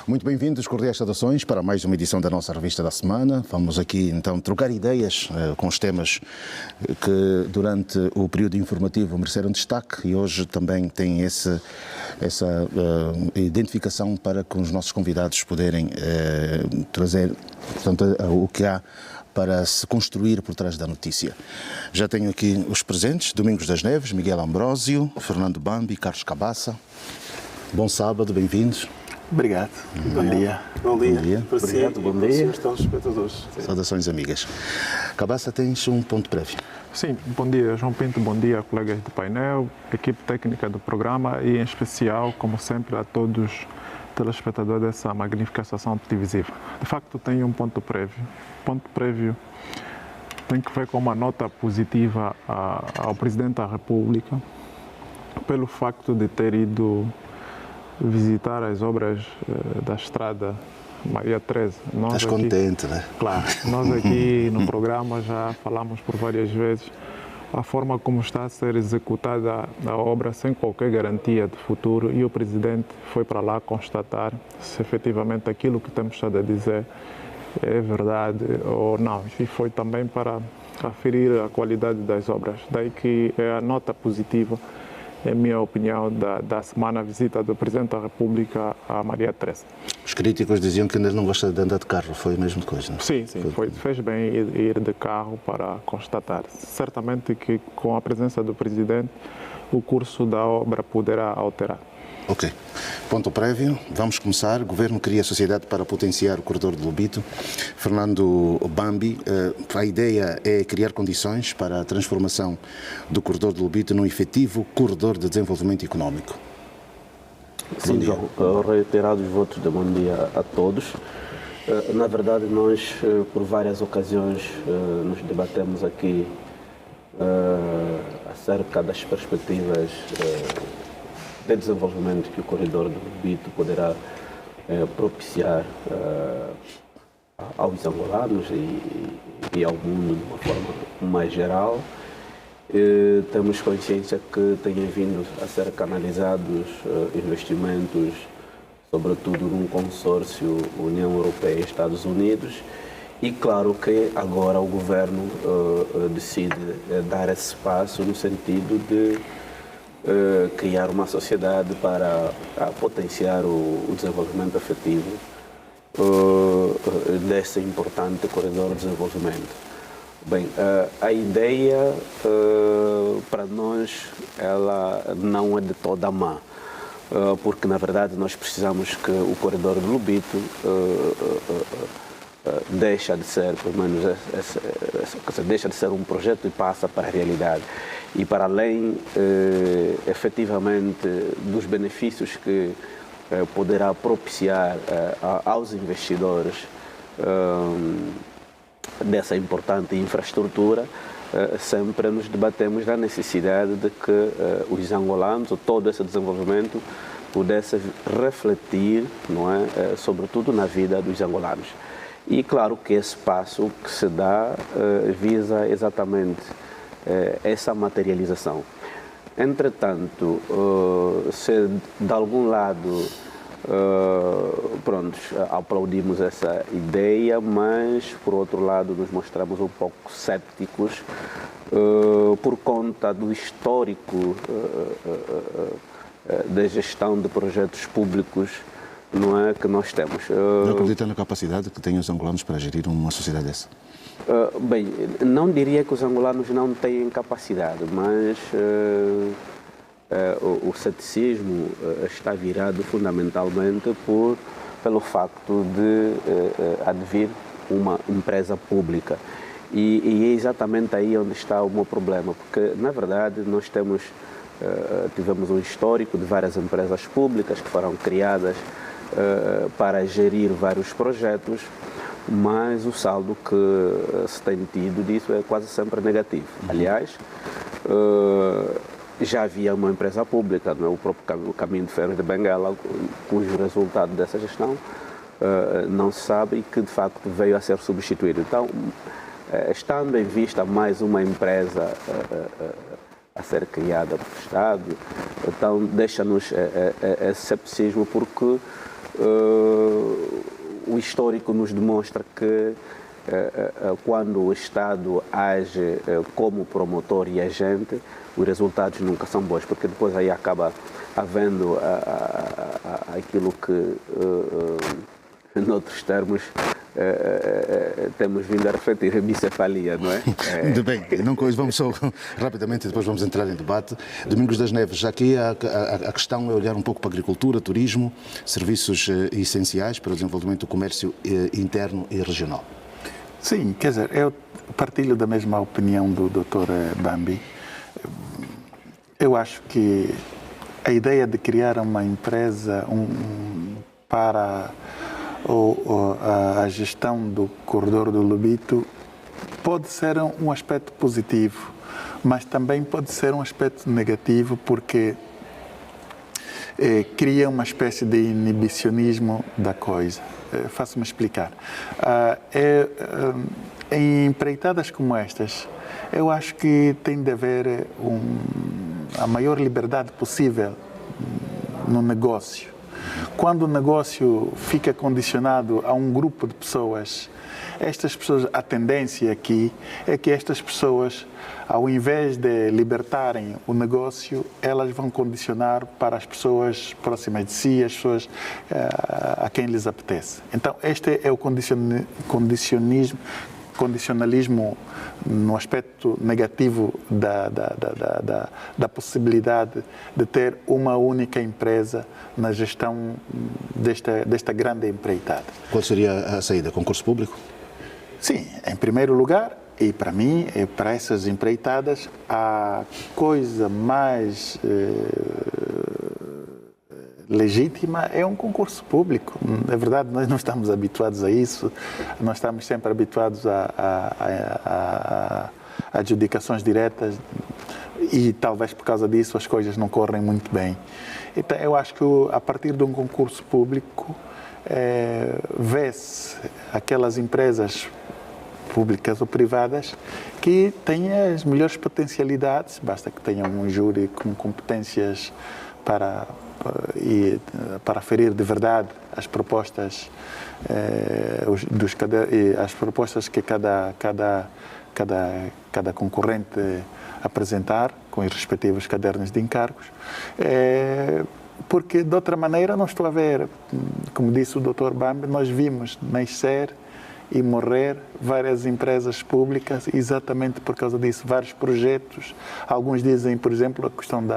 Muito bem-vindos, cordiais saudações para mais uma edição da nossa revista da semana. Vamos aqui então trocar ideias com os temas que durante o período informativo mereceram destaque e hoje também tem essa identificação para que os nossos convidados poderem trazer, portanto, o que há para se construir por trás da notícia. Já tenho aqui os presentes: Domingos das Neves, Miguel Ambrósio, Fernando Bambi, Carlos Cabaça. Bom sábado, bem-vindos. Obrigado. Bom dia. Bom dia. Bom dia. Obrigado, bom dia. Estamos espectadores. Saudações amigas. Cabaça, tens um ponto prévio. Sim, bom dia João Pinto, bom dia colegas do painel, equipe técnica do programa e em especial, como sempre, a todos os telespectadores dessa magnífica sessão televisiva. De facto, tenho um ponto prévio. O ponto prévio tem que ver com uma nota positiva ao Presidente da República pelo facto de ter ido visitar as obras da estrada Maria Teresa. Estás contente, né? Claro. Nós aqui no programa já falamos por várias vezes a forma como está a ser executada a obra sem qualquer garantia de futuro e o Presidente foi para lá constatar se efetivamente aquilo que temos estado a dizer é verdade ou não. E foi também para aferir a qualidade das obras. Daí que é a nota positiva, em minha opinião, da semana, a visita do Presidente da República a Maria Teresa. Os críticos diziam que ainda não gosta de andar de carro, foi a mesma coisa, não é? Sim, fez bem ir de carro para constatar. Certamente que com a presença do Presidente o curso da obra poderá alterar. Ok. Ponto prévio, vamos começar. O Governo cria sociedade para potenciar o corredor de Lobito. Fernando Bambi, a ideia é criar condições para a transformação do corredor de Lobito num efetivo corredor de desenvolvimento económico. Sim, João, reiterados votos de bom dia a todos. Na verdade, nós, por várias ocasiões, nos debatemos aqui acerca das perspectivas de desenvolvimento que o corredor do Lobito poderá propiciar aos angolanos e ao mundo de uma forma mais geral. Temos consciência que têm vindo a ser canalizados investimentos, sobretudo num consórcio União Europeia e Estados Unidos, e claro que agora o governo decide dar esse passo no sentido de criar uma sociedade para potenciar o desenvolvimento efetivo desse importante corredor de desenvolvimento. Bem, a ideia para nós ela não é de toda má, porque na verdade nós precisamos que o corredor do Lobito deixa de ser, pelo menos, deixa de ser um projeto e passa para a realidade. E para além, efetivamente, dos benefícios que poderá propiciar aos investidores dessa importante infraestrutura, sempre nos debatemos da necessidade de que os angolanos, todo esse desenvolvimento, pudesse refletir, não é, sobretudo na vida dos angolanos. E claro que esse passo que se dá visa exatamente essa materialização. Entretanto, se de algum lado aplaudimos essa ideia, mas por outro lado nos mostramos um pouco céticos por conta do histórico da gestão de projetos públicos, não é, que nós temos. Não acredita na capacidade que têm os angolanos para gerir uma sociedade dessa? Bem, não diria que os angolanos não têm capacidade, mas o ceticismo está virado fundamentalmente pelo facto de advir uma empresa pública. E é exatamente aí onde está o meu problema, porque, na verdade, nós tivemos um histórico de várias empresas públicas que foram criadas para gerir vários projetos, mas o saldo que se tem tido disso é quase sempre negativo. Aliás, já havia uma empresa pública, não é? O próprio Caminho de Ferro de Benguela, cujo resultado dessa gestão não se sabe e que de facto veio a ser substituído. Então, estando em vista mais uma empresa a ser criada pelo Estado. Então, deixa-nos esse escepticismo, porque o histórico nos demonstra que quando o Estado age como promotor e agente, os resultados nunca são bons, porque depois aí acaba havendo aquilo que, noutros termos, temos vindo a refletir, a bicefalia, não é? Muito bem, vamos só rapidamente, depois vamos entrar em debate. Domingos das Neves, aqui a questão é olhar um pouco para a agricultura, turismo, serviços essenciais para o desenvolvimento do comércio interno e regional. Sim, quer dizer, eu partilho da mesma opinião do Dr. Bambi. Eu acho que a ideia de criar uma empresa para a gestão do corredor do Lobito pode ser um aspecto positivo, mas também pode ser um aspecto negativo, porque cria uma espécie de inibicionismo da coisa. Faço-me explicar. Em empreitadas como estas, eu acho que tem de haver a maior liberdade possível no negócio. Quando o negócio fica condicionado a um grupo de pessoas, a tendência aqui é que estas pessoas, ao invés de libertarem o negócio, elas vão condicionar para as pessoas próximas de si, as pessoas a quem lhes apetece. Então, este é o condicionalismo no aspecto negativo da possibilidade de ter uma única empresa na gestão desta grande empreitada. Qual seria a saída? Concurso público? Sim, em primeiro lugar, e para mim, para essas empreitadas, a coisa mais legítima é um concurso público. É verdade, nós não estamos habituados a isso, nós estamos sempre habituados a adjudicações diretas e talvez por causa disso as coisas não correm muito bem. Então, eu acho que a partir de um concurso público vê-se aquelas empresas públicas ou privadas que têm as melhores potencialidades, basta que tenham um júri com competências para aferir de verdade as propostas as propostas que cada concorrente apresentar com os respectivos cadernos de encargos, porque de outra maneira não estou a ver, como disse o Dr. Bambi, nós vimos nascer e morrer várias empresas públicas exatamente por causa disso, vários projetos. Alguns dizem, por exemplo, a questão de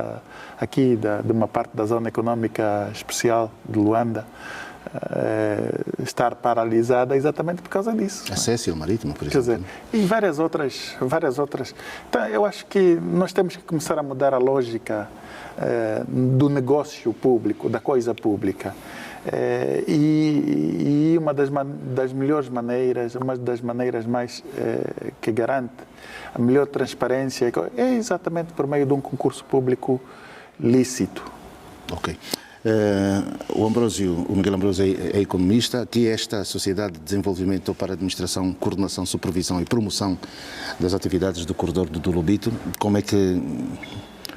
uma parte da zona económica especial de Luanda estar paralisada exatamente por causa disso. Acesso ao marítimo, por exemplo. Quer dizer, e várias outras. Então, eu acho que nós temos que começar a mudar a lógica do negócio público, da coisa pública. E uma das melhores maneiras, uma das maneiras mais que garante a melhor transparência é exatamente por meio de um concurso público lícito. Ok. O Miguel Ambrósio é economista. Aqui esta Sociedade de Desenvolvimento para Administração, Coordenação, Supervisão e Promoção das Atividades do Corredor do Lobito, como é que,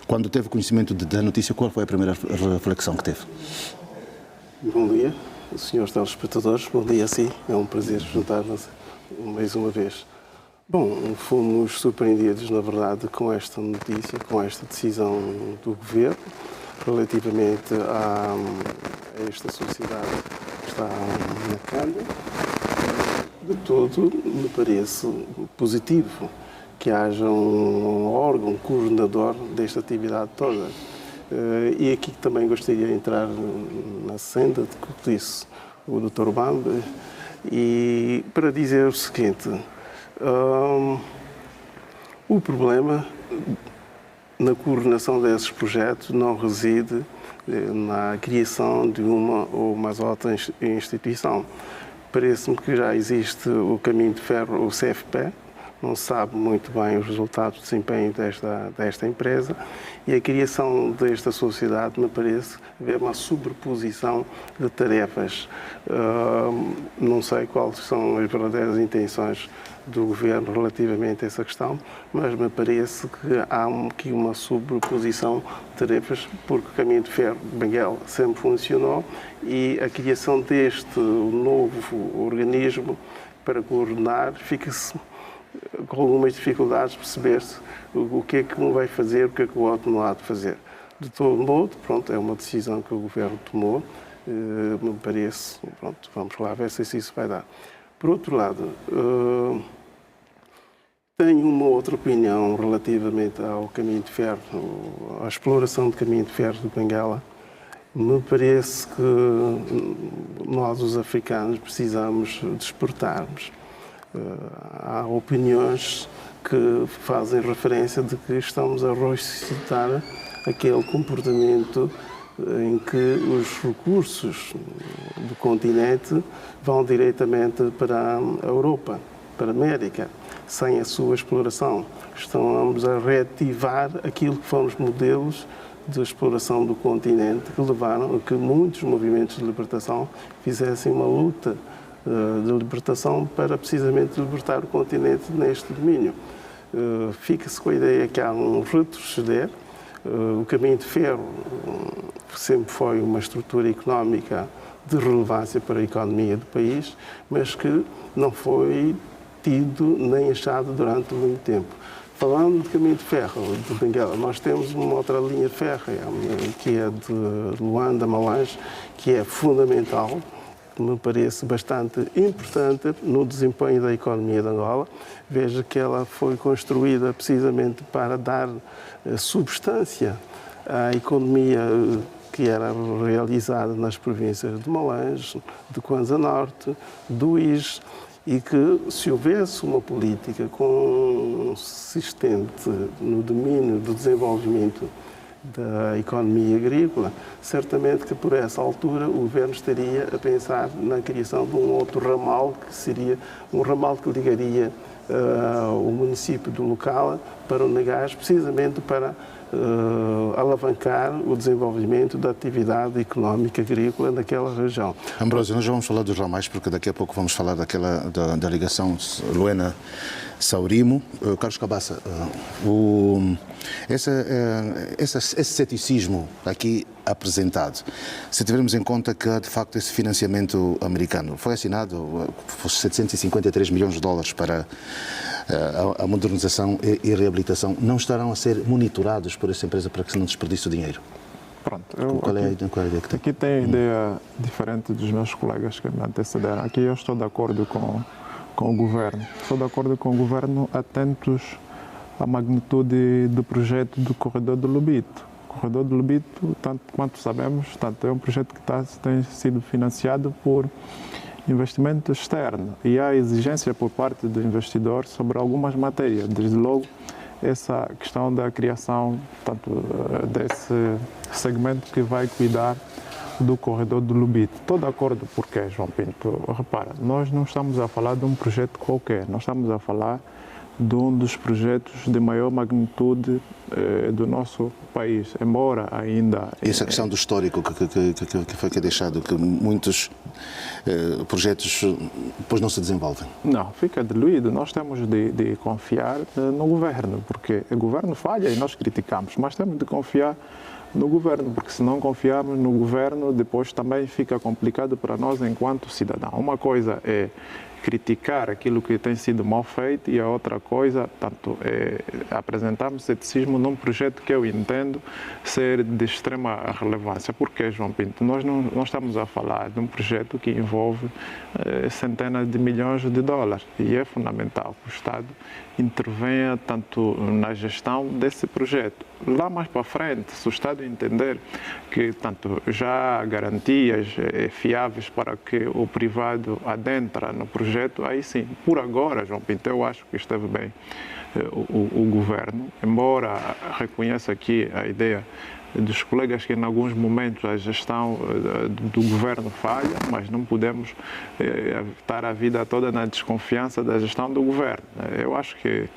quando teve conhecimento da notícia, qual foi a primeira reflexão que teve? Bom dia, senhores telespectadores, bom dia a si, é um prazer juntar-nos mais uma vez. Bom, fomos surpreendidos, na verdade, com esta notícia, com esta decisão do Governo, relativamente a esta sociedade que está na Câmara. De todo, me parece positivo que haja um órgão coordenador desta atividade toda. E aqui também gostaria de entrar na senda de que disse o Dr. Bambi, e para dizer o seguinte, o problema na coordenação desses projetos não reside na criação de uma ou mais outra instituição. Parece-me que já existe o caminho de ferro, o CFP, não se sabe muito bem os resultados de desempenho desta empresa, e a criação desta sociedade, me parece, haver uma sobreposição de tarefas. Não sei quais são as verdadeiras intenções do Governo relativamente a essa questão, mas me parece que há aqui uma sobreposição de tarefas, porque o caminho de ferro de Benguela sempre funcionou, e a criação deste novo organismo para coordenar, fica-se com algumas dificuldades de perceber-se o que é que um vai fazer, o que é que o outro não há de fazer. De todo modo, pronto, é uma decisão que o Governo tomou, me parece, pronto, vamos lá ver se isso vai dar. Por outro lado, tenho uma outra opinião relativamente ao caminho de ferro, à exploração do caminho de ferro de Benguela. Me parece que nós, os africanos, precisamos despertarmos. Há opiniões que fazem referência de que estamos a ressuscitar aquele comportamento em que os recursos do continente vão diretamente para a Europa, para a América, sem a sua exploração. Estamos a reativar aquilo que foram os modelos de exploração do continente que levaram a que muitos movimentos de libertação fizessem uma luta de libertação para precisamente libertar o continente neste domínio. Fica-se com a ideia que há um retroceder. O caminho de ferro sempre foi uma estrutura económica de relevância para a economia do país, mas que não foi tido nem achado durante muito tempo. Falando de caminho de ferro de Benguela, nós temos uma outra linha férrea, que é de Luanda a Malange, que é fundamental, me parece bastante importante no desempenho da economia de Angola. Veja que ela foi construída precisamente para dar substância à economia que era realizada nas províncias de Malange, de Kwanza Norte, do Ige, e que se houvesse uma política consistente no domínio do desenvolvimento da economia agrícola, certamente que por essa altura o Governo estaria a pensar na criação de um outro ramal, que seria um ramal que ligaria o município do local para o Negás, precisamente para alavancar o desenvolvimento da atividade económica agrícola naquela região. Ambrósio, nós já vamos falar dos ramais, porque daqui a pouco vamos falar da ligação Luena-Saurimo. Carlos Cabaça, esse ceticismo aqui apresentado, se tivermos em conta que há de facto esse financiamento americano, foi assinado 753 milhões de dólares para a modernização e reabilitação, não estarão a ser monitorados por essa empresa para que se não desperdice o dinheiro? Pronto, Qual é a ideia que tem? Aqui tem ideia diferente dos meus colegas que me antecederam. Aqui eu estou de acordo com o Governo. Estou de acordo com o Governo, atentos à magnitude do projeto do Corredor do Lobito. O Corredor do Lobito, tanto quanto sabemos, é um projeto que tem sido financiado por investimento externo, e há exigência por parte do investidor sobre algumas matérias, desde logo essa questão da criação desse segmento que vai cuidar do Corredor do Lobito. Estou de acordo porque, João Pinto, repara, nós não estamos a falar de um projeto qualquer, nós estamos a falar de um dos projetos de maior magnitude do nosso país, embora ainda... E essa questão do histórico que foi deixado, que muitos projetos depois não se desenvolvem? Não, fica diluído. Nós temos de confiar no Governo, porque o Governo falha e nós criticamos, mas temos de confiar no Governo, porque se não confiarmos no Governo, depois também fica complicado para nós enquanto cidadão. Uma coisa é criticar aquilo que tem sido mal feito e a outra coisa, é apresentarmos ceticismo num projeto que eu entendo ser de extrema relevância. Porque, João Pinto, nós estamos a falar de um projeto que envolve centenas de milhões de dólares e é fundamental que o Estado intervenha tanto na gestão desse projeto. Lá mais para frente, se o Estado entender que já há garantias fiáveis para que o privado adentra no projeto, aí sim. Por agora, João Pinto, eu acho que esteve bem o Governo, embora reconheça aqui a ideia dos colegas que em alguns momentos a gestão do governo falha, mas não podemos estar a vida toda na desconfiança da gestão do governo. Eu acho que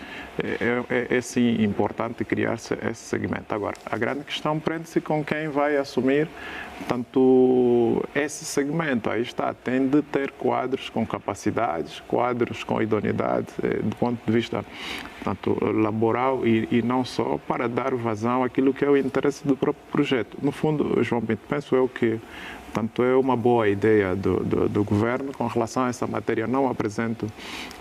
é sim importante criar-se esse segmento. Agora, a grande questão prende-se com quem vai assumir tanto esse segmento. Aí está, tem de ter quadros com capacidades, quadros com idoneidade do ponto de vista tanto laboral e não só para dar vazão àquilo que é o interesse do próprio projeto. No fundo, João Pinto, penso eu que tanto é uma boa ideia do governo com relação a essa matéria. Não apresento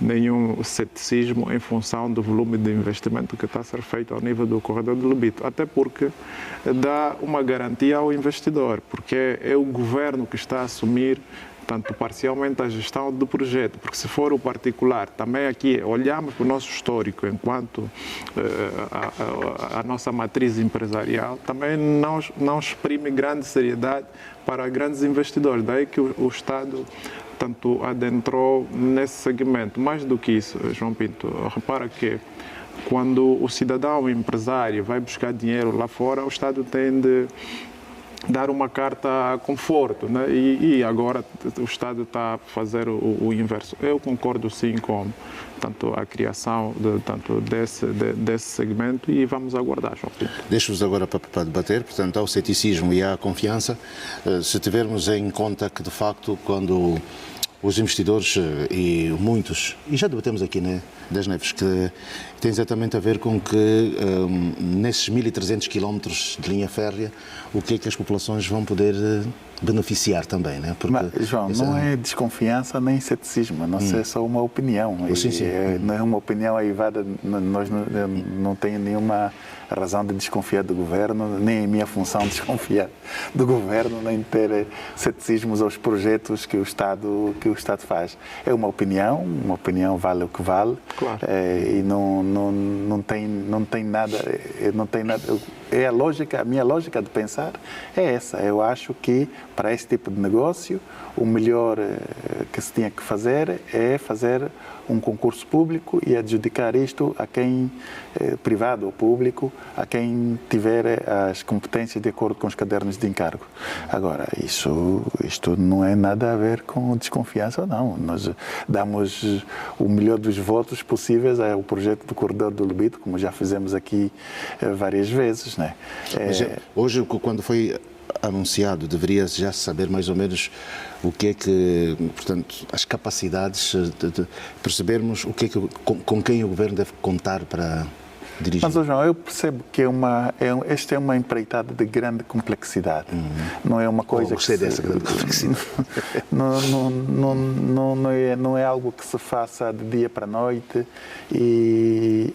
nenhum ceticismo em função do volume de investimento que está a ser feito ao nível do corredor do Lobito, até porque dá uma garantia ao investidor, porque é o governo que está a assumir tanto parcialmente a gestão do projeto, porque se for o particular, também aqui olhamos para o nosso histórico enquanto a nossa matriz empresarial, também não exprime grande seriedade para grandes investidores, daí que o Estado tanto adentrou nesse segmento. Mais do que isso, João Pinto, repara que quando o cidadão o empresário vai buscar dinheiro lá fora, o Estado tem de dar uma carta a conforto, né? E agora o Estado está a fazer o inverso. Eu concordo sim com tanto a criação desse segmento e vamos aguardar, João Pinto. Deixo-vos agora para debater, portanto, ao ceticismo e à confiança, se tivermos em conta que, de facto, quando os investidores e muitos, e já debatemos aqui, né, das Neves, que tem exatamente a ver com que nesses 1.300 quilómetros de linha férrea, o que é que as populações vão poder beneficiar também, né? Porque mas, João, não é desconfiança nem ceticismo, não é só uma opinião. Sim. Não é uma opinião aivada, nós não temos nenhuma razão de desconfiar do governo, nem é minha função desconfiar do governo, nem ter ceticismos aos projetos que o Estado faz. É uma opinião vale o que vale, claro. E não tem nada, é a minha lógica de pensar é essa. Eu acho que para esse tipo de negócio o melhor que se tinha que fazer é fazer um concurso público e adjudicar isto a quem, privado ou público, a quem tiver as competências de acordo com os cadernos de encargo. Agora, isto não é nada a ver com desconfiança ou não. Nós damos o melhor dos votos possíveis ao projeto do Corredor do Lobito, como já fizemos aqui várias vezes, né? Mas hoje, quando foi anunciado, deveria já saber mais ou menos o que é que, portanto, as capacidades de percebermos o que é que, com quem o governo deve contar para dirigir. Mas, João, eu percebo que esta é uma empreitada de grande complexidade. Não é uma coisa gostei dessa grande complexidade. Não é algo que se faça de dia para a noite e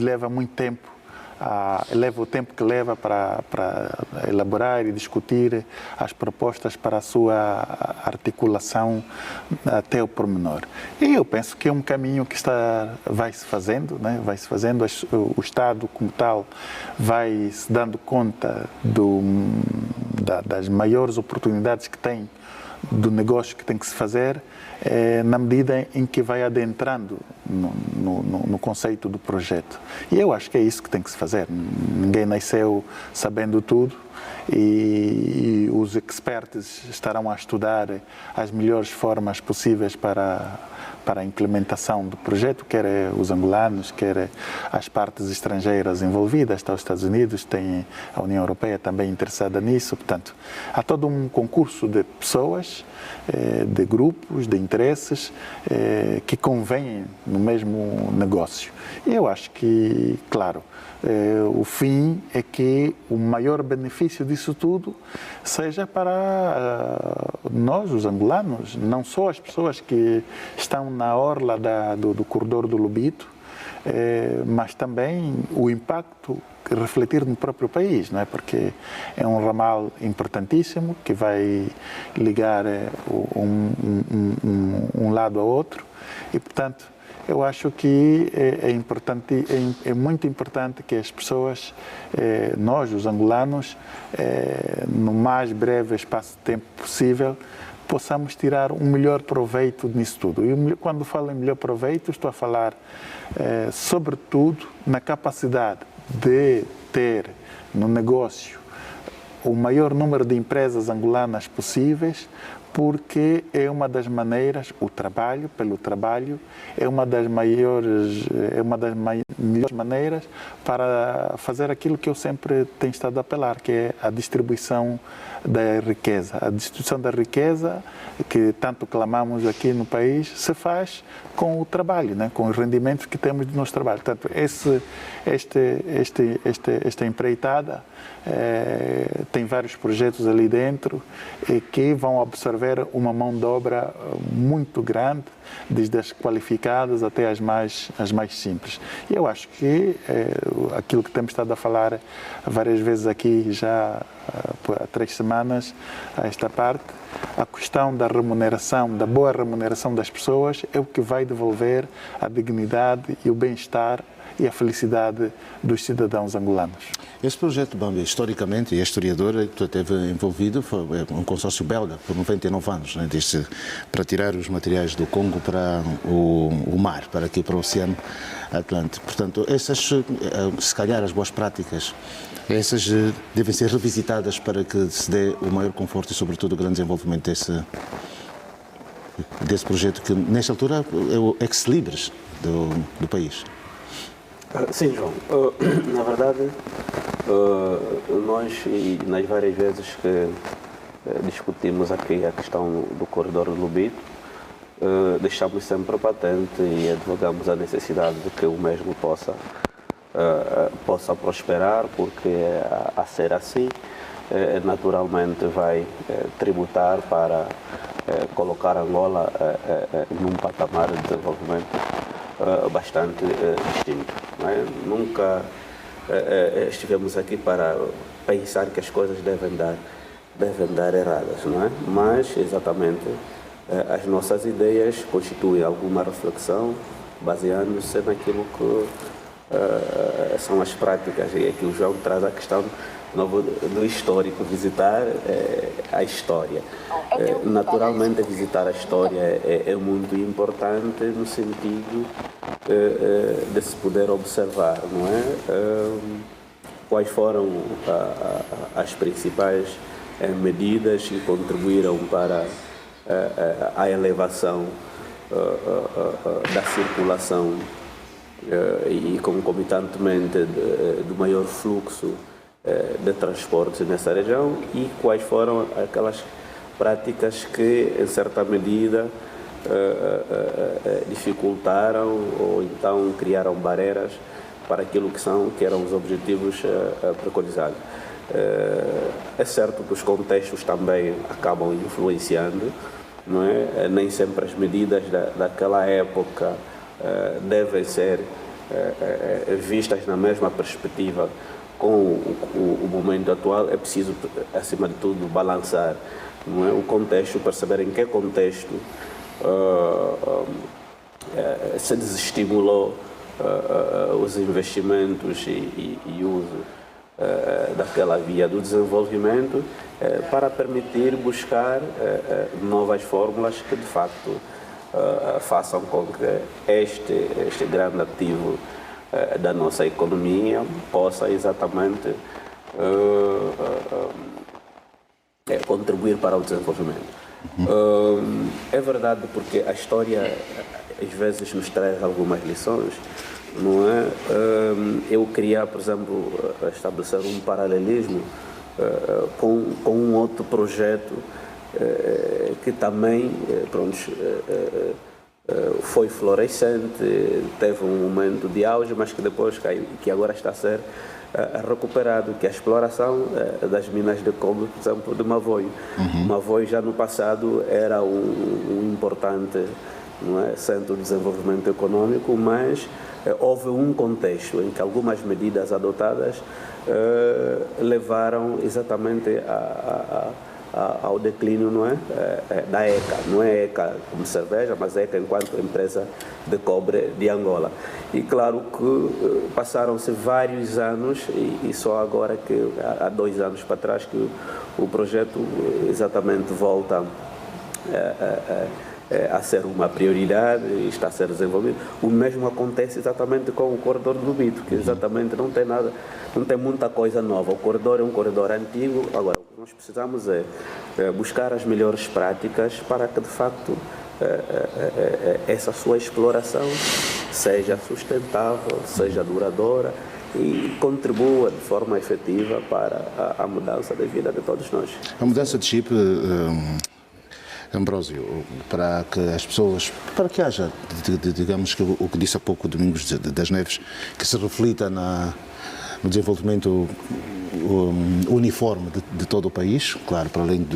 leva muito tempo. Leva o tempo que leva para elaborar e discutir as propostas para a sua articulação até o pormenor. E eu penso que é um caminho que vai-se fazendo, né? Vai-se fazendo, o Estado como tal vai se dando conta das maiores oportunidades que tem do negócio que tem que se fazer, na medida em que vai adentrando no conceito do projeto. E eu acho que é isso que tem que se fazer. Ninguém nasceu sabendo tudo e os experts estarão a estudar as melhores formas possíveis para a implementação do projeto, quer os angolanos, quer as partes estrangeiras envolvidas, está os Estados Unidos, tem a União Europeia também interessada nisso. Portanto, há todo um concurso de pessoas, de grupos, de interesses que convêm no mesmo negócio. E eu acho que, claro, o fim é que o maior benefício disso tudo seja para nós, os angolanos, não só as pessoas que estão na orla do corredor do Lobito, mas também o impacto que refletir no próprio país, não é? Porque é um ramal importantíssimo que vai ligar um lado ao outro e, portanto, eu acho que é muito importante que as pessoas, nós, os angolanos, no mais breve espaço de tempo possível, possamos tirar um melhor proveito nisso tudo. E quando falo em melhor proveito, estou a falar, sobretudo, na capacidade de ter no negócio o maior número de empresas angolanas possíveis, porque é uma das maneiras, o trabalho pelo trabalho, é uma das melhores maneiras para fazer aquilo que eu sempre tenho estado a apelar, que é a distribuição da riqueza. A distribuição da riqueza, que tanto clamamos aqui no país, se faz com o trabalho, né? Com os rendimentos que temos do nosso trabalho. Portanto, esta empreitada tem vários projetos ali dentro que vão absorver uma mão de obra muito grande, desde as qualificadas até as mais simples. E eu acho que aquilo que temos estado a falar várias vezes aqui já há 3 semanas a esta parte, a questão da remuneração, da boa remuneração das pessoas é o que vai devolver a dignidade e o bem-estar e a felicidade dos cidadãos angolanos. Esse projeto, Bambi, historicamente, e a historiadora que esteve envolvido, foi um consórcio belga por 99 anos, né, para tirar os materiais do Congo para o mar, para aqui para o Oceano Atlântico. Portanto, essas, se calhar as boas práticas, essas devem ser revisitadas para que se dê o maior conforto e, sobretudo, o grande desenvolvimento desse projeto, que nesta altura é o ex-libris do país. Sim, João. Na verdade, nós, e nas várias vezes que discutimos aqui a questão do corredor do Lubito, deixamos sempre patente e advogamos a necessidade de que o mesmo possa prosperar, porque a ser assim, naturalmente vai tributar para colocar Angola num patamar de desenvolvimento bastante distinto. Não é? Nunca estivemos aqui para pensar que as coisas devem dar erradas, não é? Mas, exatamente, as nossas ideias constituem alguma reflexão baseando-se naquilo que são as práticas. E aqui o João traz a questão do histórico, visitar a história. Naturalmente, visitar a história é muito importante no sentido de se poder observar, não é? Quais foram as principais medidas que contribuíram para a elevação da circulação e concomitantemente do maior fluxo de transportes nessa região, e quais foram aquelas práticas que, em certa medida, dificultaram ou então criaram barreiras para aquilo que eram os objetivos preconizados. É certo que os contextos também acabam influenciando, não é? Nem sempre as medidas daquela época devem ser vistas na mesma perspectiva com o momento atual. É preciso, acima de tudo, balançar, não é? O contexto, perceber em que contexto se desestimulou os investimentos e uso daquela via do desenvolvimento para permitir buscar novas fórmulas que, de facto, façam com que este grande ativo da nossa economia possa exatamente contribuir para o desenvolvimento. É verdade, porque a história às vezes nos traz algumas lições, não é? Eu queria, por exemplo, estabelecer um paralelismo com um outro projeto que também foi florescente, teve um momento de auge, mas que depois caiu, que agora está a ser recuperado, que é a exploração das minas de cobre, por exemplo, de Mavoio. Mavoio já no passado era um importante, não é, centro de desenvolvimento econômico, mas houve um contexto em que algumas medidas adotadas levaram exatamente ao declínio, não é, da ECA. Não é ECA como cerveja, mas ECA enquanto empresa de cobre de Angola. E claro que passaram-se vários anos e só agora, que há 2 anos para trás, que o projeto exatamente volta a ser uma prioridade e está a ser desenvolvido. O mesmo acontece exatamente com o corredor do Lubito, que exatamente não tem nada, não tem muita coisa nova. O corredor é um corredor antigo. Agora, o que nós precisamos é buscar as melhores práticas para que, de facto, essa sua exploração seja sustentável, seja duradoura e contribua de forma efetiva para a mudança da vida de todos nós. A mudança de chip, Ambrósio, para que as pessoas, para que haja, digamos que o que disse há pouco Domingos das Neves, que se reflita no desenvolvimento uniforme de todo o país, claro, para além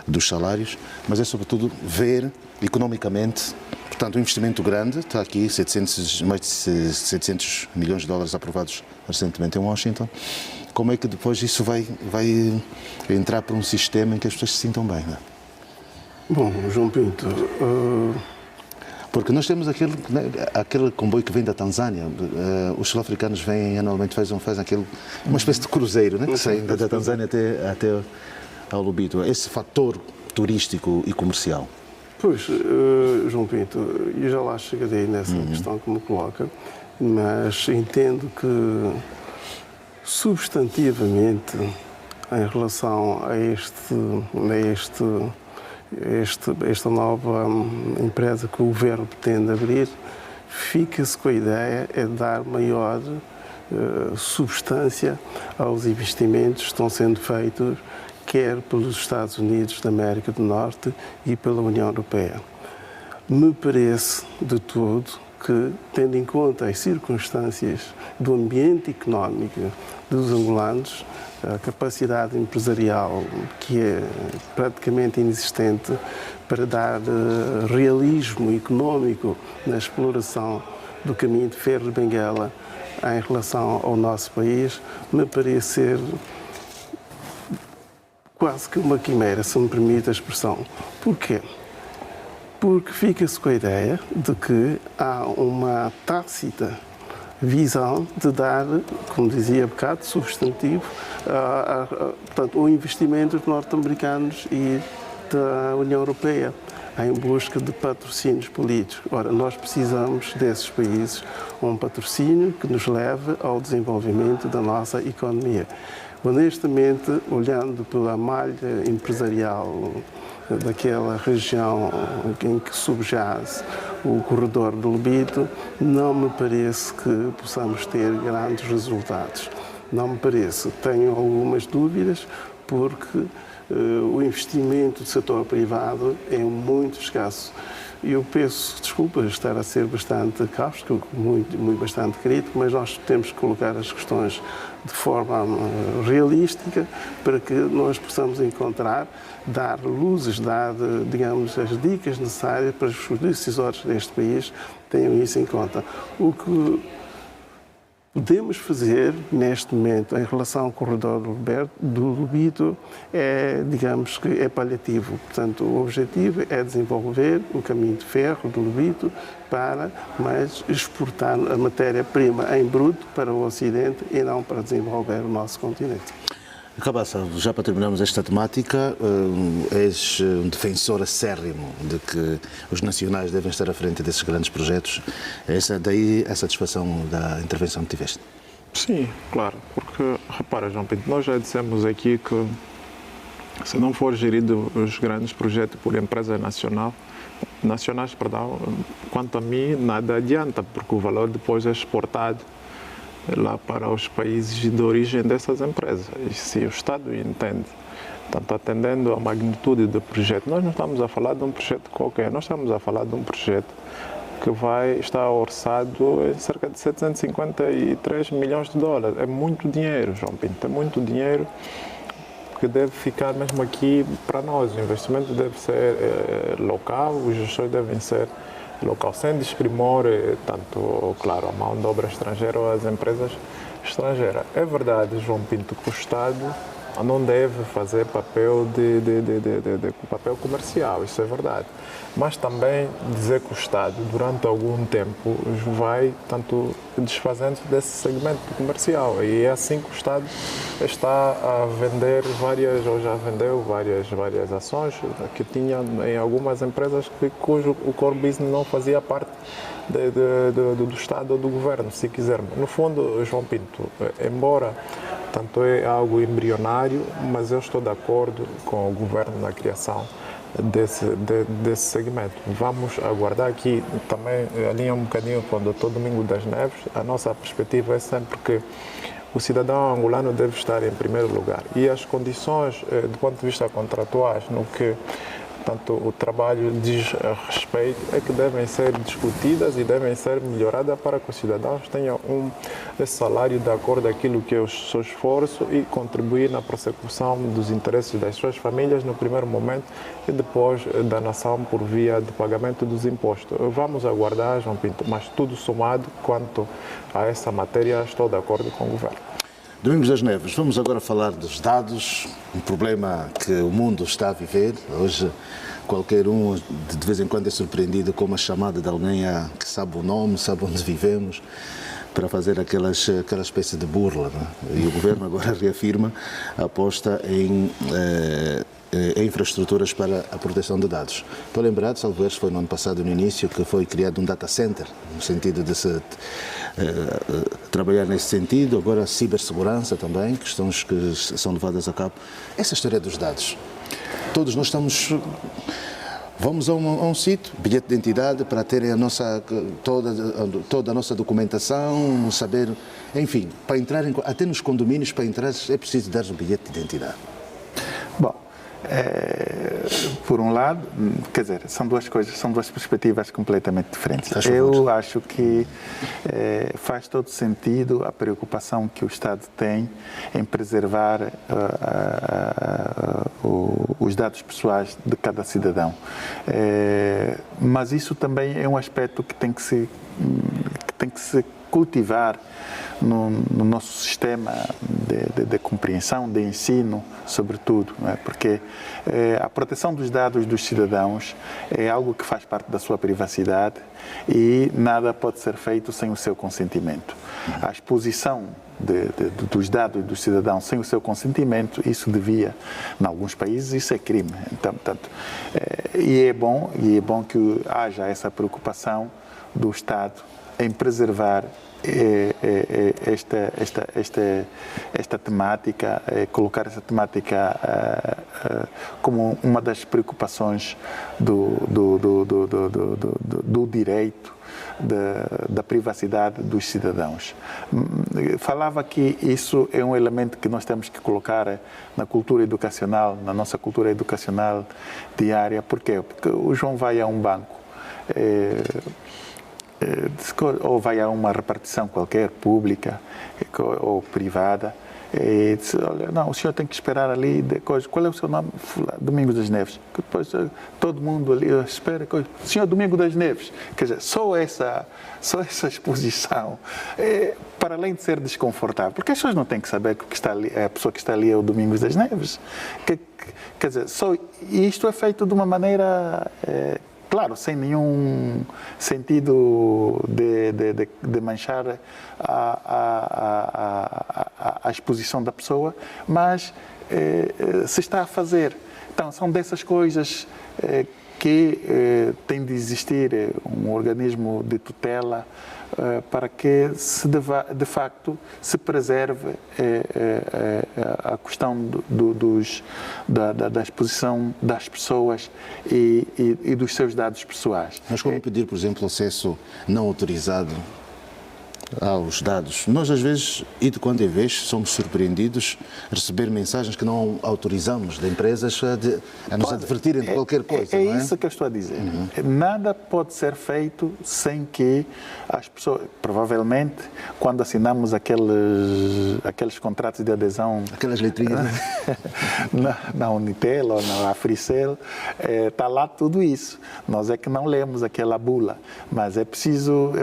dos salários, mas é sobretudo ver economicamente, portanto, um investimento grande, está aqui mais de 700 milhões de dólares aprovados recentemente em Washington. Como é que depois isso vai entrar para um sistema em que as pessoas se sintam bem, não é? Bom, João Pinto, porque nós temos aquele comboio que vem da Tanzânia. Os sul-africanos vêm anualmente, fazem uma espécie de cruzeiro, né, que sai da Tanzânia até ao Lubito. Esse fator turístico e comercial. Pois, João Pinto, eu já lá chegarei nessa questão que me coloca, mas entendo que substantivamente, em relação a esta nova empresa que o governo pretende abrir, fica-se com a ideia de dar maior substância aos investimentos que estão sendo feitos, quer pelos Estados Unidos da América do Norte e pela União Europeia. Me parece de todo que, tendo em conta as circunstâncias do ambiente económico dos angolanos, a capacidade empresarial, que é praticamente inexistente, para dar realismo económico na exploração do caminho de ferro de Benguela em relação ao nosso país, me parece ser quase que uma quimera, se me permite a expressão. Porquê? Porque fica-se com a ideia de que há uma tácita visão de dar, como dizia há bocado, substantivo portanto, o investimento dos norte-americanos e da União Europeia em busca de patrocínios políticos. Ora, nós precisamos desses países um patrocínio que nos leve ao desenvolvimento da nossa economia. Honestamente, olhando pela malha empresarial daquela região em que subjaz o corredor do Lubito, não me parece que possamos ter grandes resultados. Não me parece. Tenho algumas dúvidas, porque o investimento do setor privado é muito escasso. Eu peço desculpas de estar a ser bastante cáustico, bastante crítico, mas nós temos que colocar as questões de forma realística para que nós possamos encontrar, dar luzes, dar, digamos, as dicas necessárias para que os decisores deste país tenham isso em conta. O que podemos fazer neste momento em relação ao corredor do Lubito é, digamos que é paliativo. Portanto, o objetivo é desenvolver o caminho de ferro do Lubito para mais exportar a matéria-prima em bruto para o Ocidente e não para desenvolver o nosso continente. Cabaça, já para terminarmos esta temática, és um defensor acérrimo de que os nacionais devem estar à frente desses grandes projetos. Daí a satisfação da intervenção que tiveste? Sim, claro, porque, repara, João Pinto, nós já dissemos aqui que se não for gerido os grandes projetos por empresas nacionais, quanto a mim, nada adianta, porque o valor depois é exportado lá para os países de origem dessas empresas. E se o Estado entende, tanto atendendo à magnitude do projeto, nós não estamos a falar de um projeto qualquer, nós estamos a falar de um projeto que vai estar orçado em cerca de 753 milhões de dólares. É muito dinheiro, João Pinto, é muito dinheiro que deve ficar mesmo aqui para nós. O investimento deve ser local, os gestores devem ser local, sem desprimor tanto, claro, a mão de obra estrangeira ou as empresas estrangeiras. É verdade, João Pinto, que o Estado não deve fazer papel de papel comercial, isso é verdade. Mas também dizer que o Estado, durante algum tempo, vai tanto desfazendo desse segmento comercial. E é assim que o Estado está a vender ou já vendeu várias ações que tinha em algumas empresas cujo o core business não fazia parte do Estado ou do Governo, se quisermos. No fundo, João Pinto, embora tanto é algo embrionário, mas eu estou de acordo com o Governo na criação desse segmento. Vamos aguardar aqui também, alinha um bocadinho com o Dr. Domingos das Neves. A nossa perspectiva é sempre que o cidadão angolano deve estar em primeiro lugar e as condições do ponto de vista contratuais no que tanto o trabalho diz respeito é que devem ser discutidas e devem ser melhoradas para que os cidadãos tenham esse salário de acordo com aquilo que é o seu esforço e contribuir na persecução dos interesses das suas famílias no primeiro momento e depois da nação por via de pagamento dos impostos. Vamos aguardar, João Pinto, mas tudo somado quanto a essa matéria estou de acordo com o Governo. Domingos das Neves, vamos agora falar dos dados, um problema que o mundo está a viver. Hoje, qualquer um, de vez em quando, é surpreendido com uma chamada de alguém que sabe o nome, sabe onde vivemos, para fazer aquela espécie de burla. Né? E o Governo agora reafirma a aposta em infraestruturas para a proteção de dados. Estou lembrado, salvo erro, foi no ano passado, no início, que foi criado um data center, no sentido de se trabalhar nesse sentido. Agora, cibersegurança também, questões que são levadas a cabo. Essa história dos dados. Todos nós vamos a um sítio, bilhete de identidade, para terem toda a nossa documentação, saber, enfim, para entrar até nos condomínios, para entrar é preciso dar o bilhete de identidade. Bom, por um lado, quer dizer, são duas perspectivas completamente diferentes. Eu acho que faz todo sentido a preocupação que o Estado tem em preservar os dados pessoais de cada cidadão. Mas isso também é um aspecto que tem que se cultivar no nosso sistema de compreensão, de ensino, sobretudo, não é? Porque a proteção dos dados dos cidadãos é algo que faz parte da sua privacidade e nada pode ser feito sem o seu consentimento. A exposição dos dados dos cidadãos sem o seu consentimento, isso devia, em alguns países, isso é crime. Então, portanto, e é bom que haja essa preocupação do Estado em preservar esta temática, colocar essa temática como uma das preocupações do direito da privacidade dos cidadãos. Falava que isso é um elemento que nós temos que colocar na cultura educacional, na nossa cultura educacional diária. Por quê? Porque o João vai a um banco, ou vai a uma repartição qualquer, pública ou privada, e diz, olha, não, o senhor tem que esperar ali, qual é o seu nome? Domingos das Neves. Depois todo mundo ali espera, senhor Domingos das Neves. Quer dizer, só essa exposição, para além de ser desconfortável, porque as pessoas não têm que saber que a pessoa que está ali é o Domingos das Neves. Quer dizer, isto é feito de uma maneira... Claro, sem nenhum sentido de manchar a exposição da pessoa, mas se está a fazer. Então, são dessas coisas que tem de existir um organismo de tutela para que, de facto, se preserve a questão da exposição das pessoas e dos seus dados pessoais. Mas como pedir, por exemplo, acesso não autorizado aos dados? Nós, às vezes, e de quando em vez, somos surpreendidos a receber mensagens que não autorizamos de empresas a nos advertirem de qualquer coisa. É isso que eu estou a dizer. Nada pode ser feito sem que as pessoas... Provavelmente, quando assinamos aqueles contratos de adesão... Aquelas letrinhas. na Unitel ou na Africell, está lá tudo isso. Nós é que não lemos aquela bula. Mas é preciso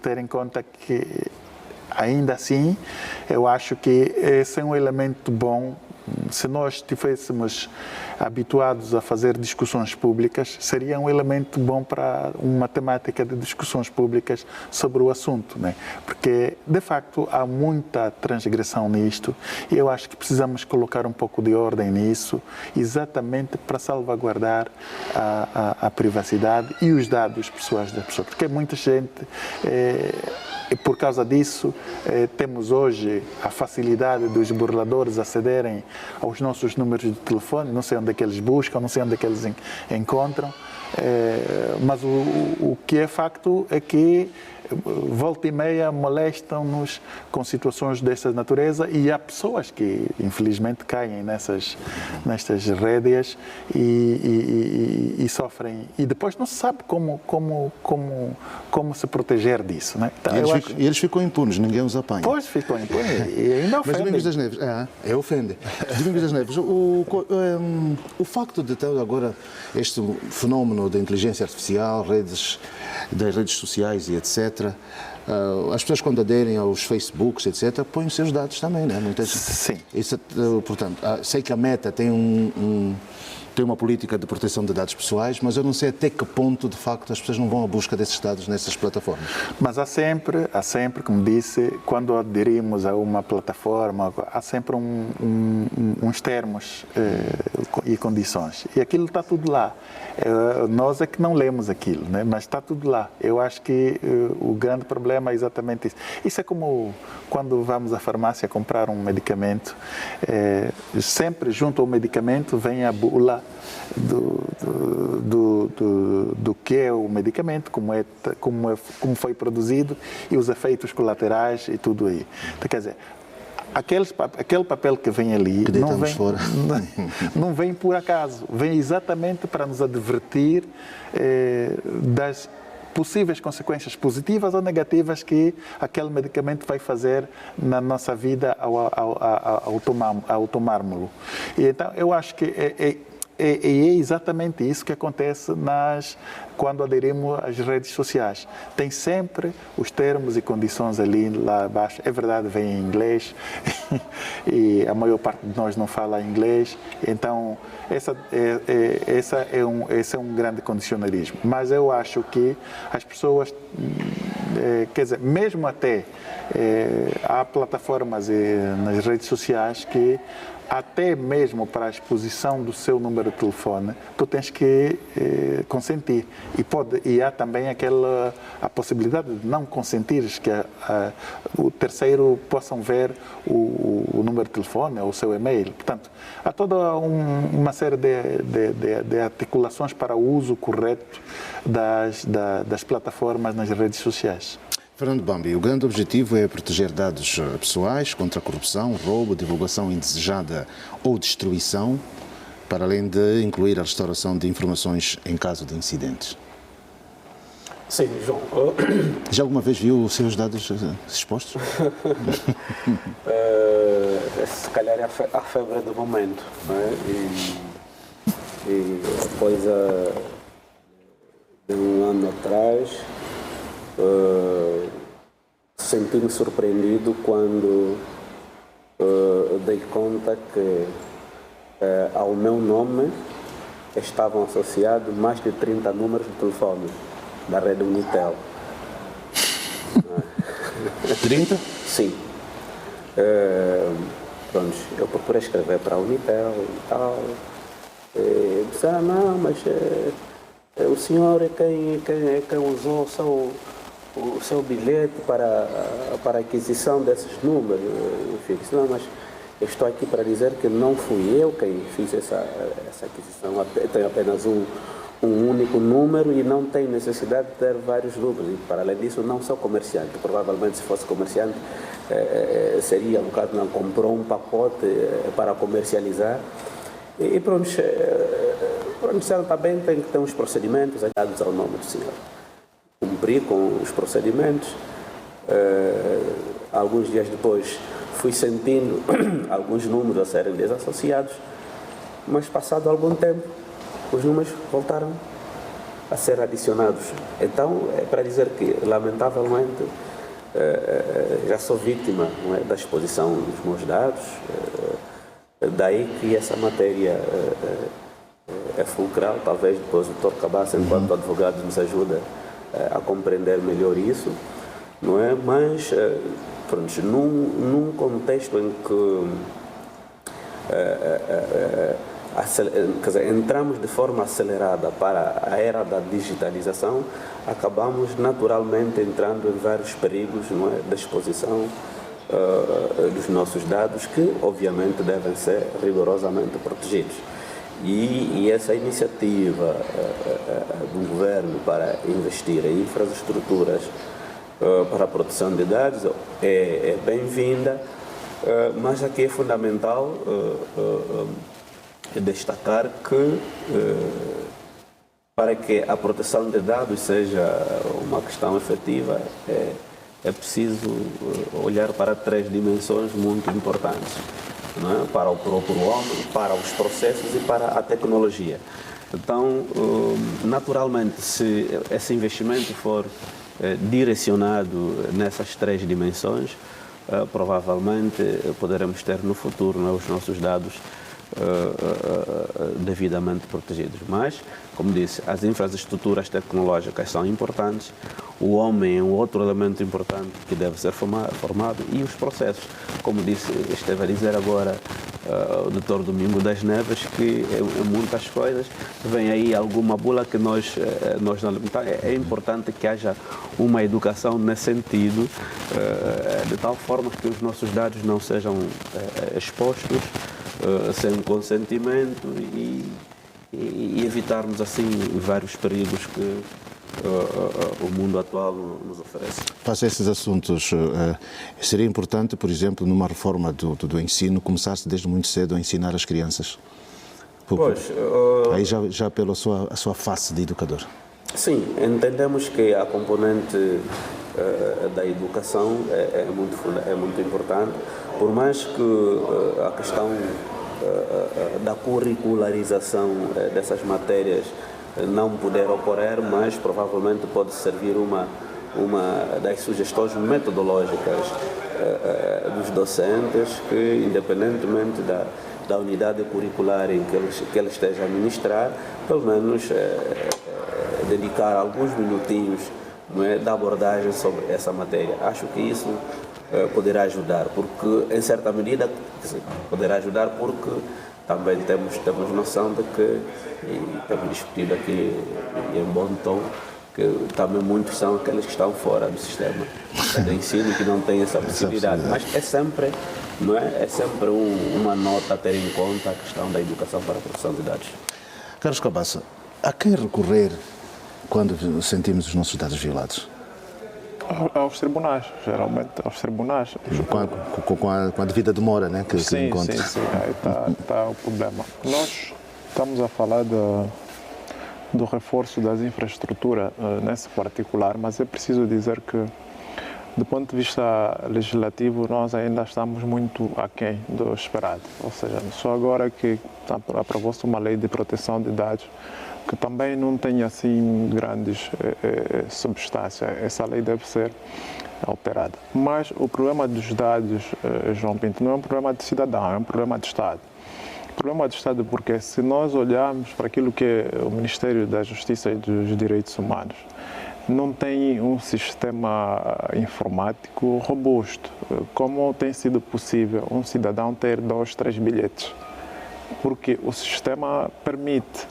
ter em conta que ainda assim, eu acho que esse é um elemento bom. Se nós estivéssemos habituados a fazer discussões públicas, seria um elemento bom para uma temática de discussões públicas sobre o assunto, né? Porque, de facto, há muita transgressão nisto e eu acho que precisamos colocar um pouco de ordem nisso, exatamente para salvaguardar a privacidade e os dados pessoais das pessoas. Porque muita gente... E por causa disso, temos hoje a facilidade dos burladores acederem aos nossos números de telefone, não sei onde é que eles buscam, não sei onde é que eles encontram, mas o que é facto é que volta e meia molestam-nos com situações desta natureza e há pessoas que infelizmente caem nestas rédeas e sofrem e depois não se sabe como se proteger disso, né? Então, e eles ficam impunes, ninguém os apanha. Pois ficam impunes e ainda ofendem. Mas Domingos das Neves, ofende. Domingos das Neves, o facto de ter agora este fenómeno da inteligência artificial, das redes sociais e etc., as pessoas quando aderem aos Facebooks, etc., põem os seus dados também, não é? Muitas... Sim. Isso, portanto, sei que a Meta tem tem uma política de proteção de dados pessoais, mas eu não sei até que ponto, de facto, as pessoas não vão à busca desses dados nessas plataformas. Mas há sempre, como disse, quando aderimos a uma plataforma, há sempre uns termos e condições. E aquilo está tudo lá. Nós é que não lemos aquilo, né? Mas está tudo lá. Eu acho que o grande problema é exatamente isso. Isso é como quando vamos à farmácia comprar um medicamento, sempre junto ao medicamento vem a bula do que é o medicamento, como foi produzido e os efeitos colaterais e tudo aí. Então, quer dizer, aquele papel que vem ali que não vem por acaso, vem exatamente para nos advertir das possíveis consequências positivas ou negativas que aquele medicamento vai fazer na nossa vida ao tomármos-lo. E então, eu acho que é exatamente isso que acontece quando aderimos às redes sociais. Tem sempre os termos e condições ali lá abaixo. É verdade, vem em inglês e a maior parte de nós não fala inglês. Então, esse é um grande condicionalismo. Mas eu acho que as pessoas, quer dizer, mesmo até há plataformas nas redes sociais que até mesmo para a exposição do seu número de telefone, tu tens que consentir. E há também a possibilidade de não consentires que o terceiro possam ver o número de telefone ou o seu e-mail. Portanto, há toda uma série de articulações para o uso correto das plataformas nas redes sociais. Fernando Bambi, o grande objetivo é proteger dados pessoais contra a corrupção, roubo, divulgação indesejada ou destruição, para além de incluir a restauração de informações em caso de incidentes. Sim, João. Já alguma vez viu os seus dados expostos? Se calhar é a febre do momento, não é? E coisa de um ano atrás, senti-me surpreendido quando dei conta que ao meu nome estavam associados mais de 30 números de telefone da rede Unitel. 30? Sim. Pronto, eu procurei escrever para a Unitel e tal. Disse, não, mas o senhor é quem usou o seu bilhete para aquisição desses números. Enfim, disse, não, mas eu estou aqui para dizer que não fui eu quem fiz essa aquisição. Eu tenho apenas um único número e não tenho necessidade de ter vários números. E, para além disso, não sou comerciante. Provavelmente, se fosse comerciante, seria, no caso, não comprou um pacote para comercializar. E pronto, disseram também tem que ter uns procedimentos dados ao nome do senhor. Cumpri com os procedimentos. Alguns dias depois, fui sentindo alguns números a serem desassociados, mas passado algum tempo, os números voltaram a ser adicionados. Então, é para dizer que, lamentavelmente, já sou vítima, não é, da exposição dos meus dados, daí que essa matéria é fulcral. Talvez depois o Dr. Cabaça, enquanto advogado, nos ajuda a compreender melhor isso, não é? Mas, pronto, num contexto em que quer dizer, entramos de forma acelerada para a era da digitalização, acabamos naturalmente entrando em vários perigos, não é, da exposição dos nossos dados, que obviamente devem ser rigorosamente protegidos. E essa iniciativa do governo para investir em infraestruturas para a proteção de dados é bem-vinda, mas aqui é fundamental destacar que para que a proteção de dados seja uma questão efetiva, é preciso olhar para 3 dimensões muito importantes, não é? Para o próprio homem, para os processos e para a tecnologia. Então, naturalmente, se esse investimento for direcionado nessas 3 dimensões, provavelmente poderemos ter no futuro, não é, os nossos dados devidamente protegidos. Mas, como disse, as infraestruturas tecnológicas são importantes, o homem é um outro elemento importante que deve ser formado, e os processos, como disse, esteve a dizer agora o Dr. Domingos das Neves, que é muitas coisas, vem aí alguma bula que nós é importante que haja uma educação nesse sentido, de tal forma que os nossos dados não sejam expostos sem consentimento e evitarmos assim vários perigos que o mundo atual nos oferece. Face a esses assuntos, seria importante, por exemplo, numa reforma do ensino, começar-se desde muito cedo a ensinar as crianças? Pois, aí já pela sua face de educador. Sim, entendemos que a componente da educação é muito importante, por mais que a questão da curricularização dessas matérias não puder ocorrer, mas provavelmente pode servir uma das sugestões metodológicas dos docentes, que independentemente da unidade curricular em que ele esteja a ministrar, pelo menos dedicar alguns minutinhos, não é, da abordagem sobre essa matéria. Acho que isso poderá ajudar, porque em certa medida poderá ajudar, porque também temos noção de que, e temos discutido aqui em bom tom, que também muitos são aqueles que estão fora do sistema de ensino, que não têm essa possibilidade. Mas é sempre uma nota a ter em conta a questão da educação para a proteção de dados. Carlos Cabaça, a quem recorrer quando sentimos os nossos dados violados? Aos tribunais, geralmente aos tribunais. Com a devida demora, né, que encontra. Sim, aí está o problema. Nós estamos a falar do reforço das infraestruturas nesse particular, mas é preciso dizer que, do ponto de vista legislativo, nós ainda estamos muito aquém do esperado. Ou seja, só agora que aprovou-se uma lei de proteção de dados, que também não tem assim grandes substâncias. Essa lei deve ser alterada. Mas o problema dos dados, João Pinto, não é um problema de cidadão, é um problema de Estado. O problema de Estado porque, se nós olharmos para aquilo que é o Ministério da Justiça e dos Direitos Humanos, não tem um sistema informático robusto. Como tem sido possível um cidadão ter 2, 3 bilhetes? Porque o sistema permite.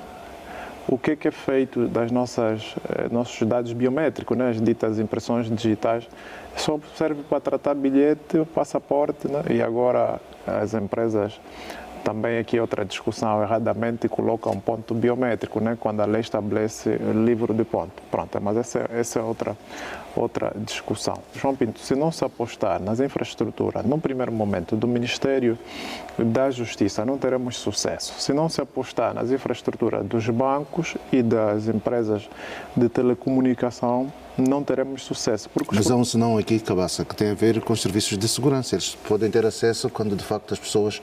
O que é feito das nossos dados biométricos, né? As ditas impressões digitais, só serve para tratar bilhete, passaporte, né? E agora as empresas, também aqui outra discussão, erradamente colocam um ponto biométrico, né? Quando a lei estabelece livro de ponto. Pronto, mas essa é outra discussão. João Pinto, se não se apostar nas infraestruturas, no primeiro momento, do Ministério da Justiça, não teremos sucesso. Se não se apostar nas infraestruturas dos bancos e das empresas de telecomunicação, não teremos sucesso. Mas há um senão aqui, Cabaça, que tem a ver com os serviços de segurança. Eles podem ter acesso quando, de facto, as pessoas,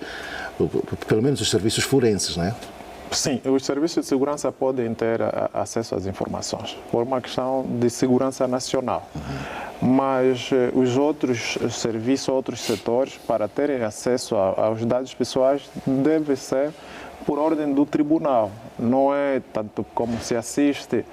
pelo menos os serviços forenses, não é? Sim, os serviços de segurança podem ter acesso às informações, por uma questão de segurança nacional. mas os outros serviços, outros setores, para terem acesso aos dados pessoais, deve ser por ordem do tribunal. Não é tanto como se assiste,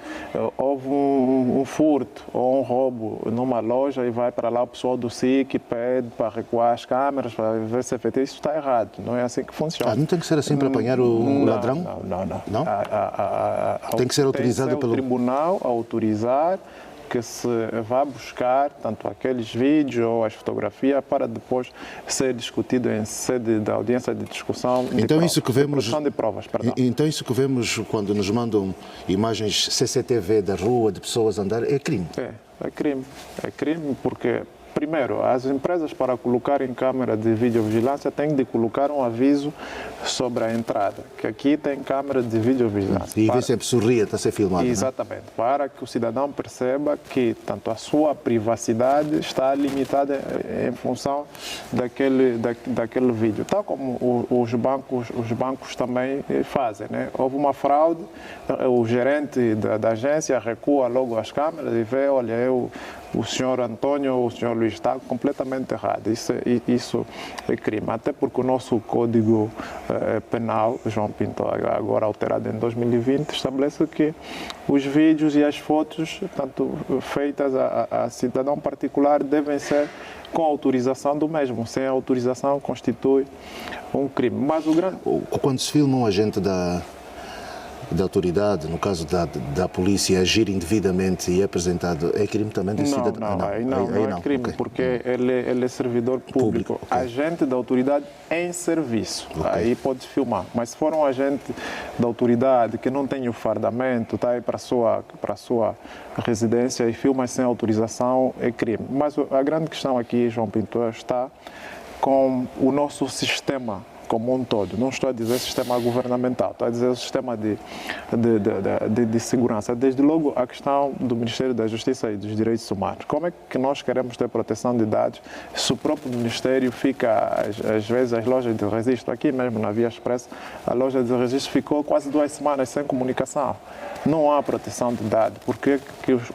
houve um furto ou um roubo numa loja e vai para lá o pessoal do SIC, pede para recuar as câmeras, para ver se é feito. Isso está errado, não é assim que funciona. Não tem que ser assim para apanhar o ladrão? Não? Tem que ser autorizado pelo tribunal a autorizar que se vá buscar tanto aqueles vídeos ou as fotografias para depois ser discutido em sede da audiência de discussão então isso que vemos de provas, perdão. Então isso que vemos quando nos mandam imagens CCTV da rua de pessoas a andar é crime? É crime porque primeiro, as empresas para colocarem câmera de videovigilância têm de colocar um aviso sobre a entrada, que aqui tem câmera de videovigilância. E vê sempre sorria, está a ser filmado. Exatamente, para que o cidadão perceba que tanto a sua privacidade está limitada em função daquele vídeo. Tal como os bancos também fazem, né? Houve uma fraude, o gerente da agência recua logo as câmeras e vê, olha, o senhor Antônio ou o senhor Luís está completamente errado. Isso é crime. Até porque o nosso Código Penal, João Pinto, agora alterado em 2020, estabelece que os vídeos e as fotos, tanto feitas a cidadão particular, devem ser com autorização do mesmo. Sem autorização constitui um crime. Mas quando se filma um agente da autoridade, no caso da polícia, agir indevidamente e é apresentado, é crime também de cidadão? Não é crime, okay. Porque ele é servidor público. Okay. Agente da autoridade em serviço, okay. Aí pode filmar. Mas se for um agente da autoridade que não tem o fardamento, está aí para a sua residência e filma sem autorização, é crime. Mas a grande questão aqui, João Pinto, está com o nosso sistema como um todo. Não estou a dizer sistema governamental, estou a dizer o sistema de segurança. Desde logo a questão do Ministério da Justiça e dos Direitos Humanos. Como é que nós queremos ter proteção de dados se o próprio Ministério fica, às vezes, as lojas de registro, aqui mesmo na Via Expressa, a loja de registro ficou quase 2 semanas sem comunicação. Não há proteção de dados.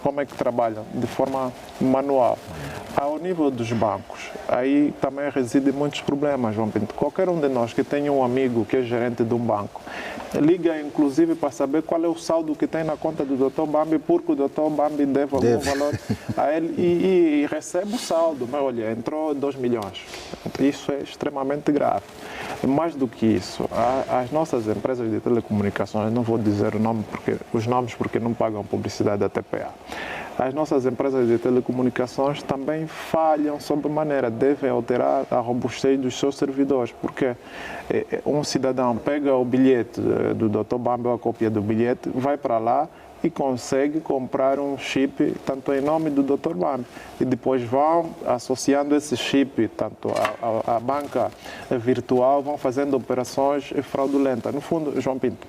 Como é que trabalham? De forma manual. Ao nível dos bancos, aí também residem muitos problemas, João Pinto. Qualquer um de nós que tenha um amigo que é gerente de um banco, liga inclusive para saber qual é o saldo que tem na conta do Dr. Bambi, porque o Dr. Bambi deve algum valor a ele e recebe o saldo. Mas olha, entrou 2 milhões. Isso é extremamente grave. Mais do que isso, as nossas empresas de telecomunicações, não vou dizer os nomes porque não pagam publicidade da TPA. As nossas empresas de telecomunicações também falham sobremaneira, devem alterar a robustez dos seus servidores, porque um cidadão pega o bilhete do Dr. Bambi ou a cópia do bilhete, vai para lá e consegue comprar um chip tanto em nome do Dr. Bambi. E depois vão associando esse chip tanto à banca virtual, vão fazendo operações fraudulentas. No fundo, João Pinto,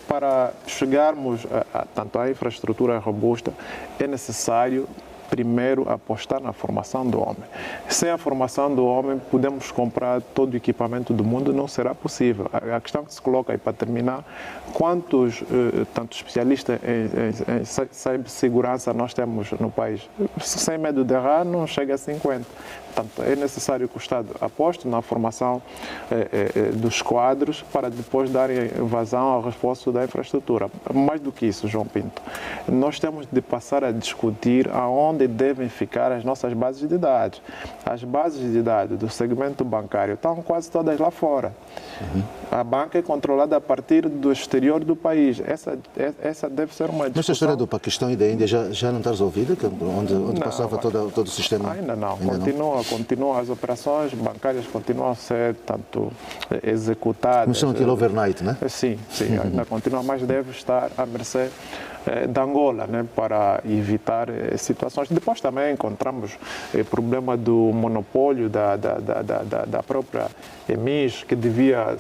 para chegarmos tanto à infraestrutura robusta, é necessário primeiro apostar na formação do homem. Sem a formação do homem, podemos comprar todo o equipamento do mundo, não será possível. A questão que se coloca aí, para terminar, quantos tanto especialistas em cibersegurança nós temos no país? Sem medo de errar, não chega a 50. Portanto, é necessário que o Estado aposte na formação dos quadros para depois darem vazão ao reforço da infraestrutura. Mais do que isso, João Pinto, nós temos de passar a discutir aonde devem ficar as nossas bases de dados. As bases de dados do segmento bancário estão quase todas lá fora. A banca é controlada a partir do exterior do país. Essa deve ser uma discussão. Mas a história do Paquistão e da Índia já não está resolvida? Onde passava todo o sistema? Ainda não. Continuam as operações bancárias, continuam a ser tanto executadas. Mas são aquilo overnight, não é? Sim, ainda continua, mas deve estar à mercê da Angola, né, para evitar situações. Depois também encontramos o problema do monopólio da própria EMIS, que devia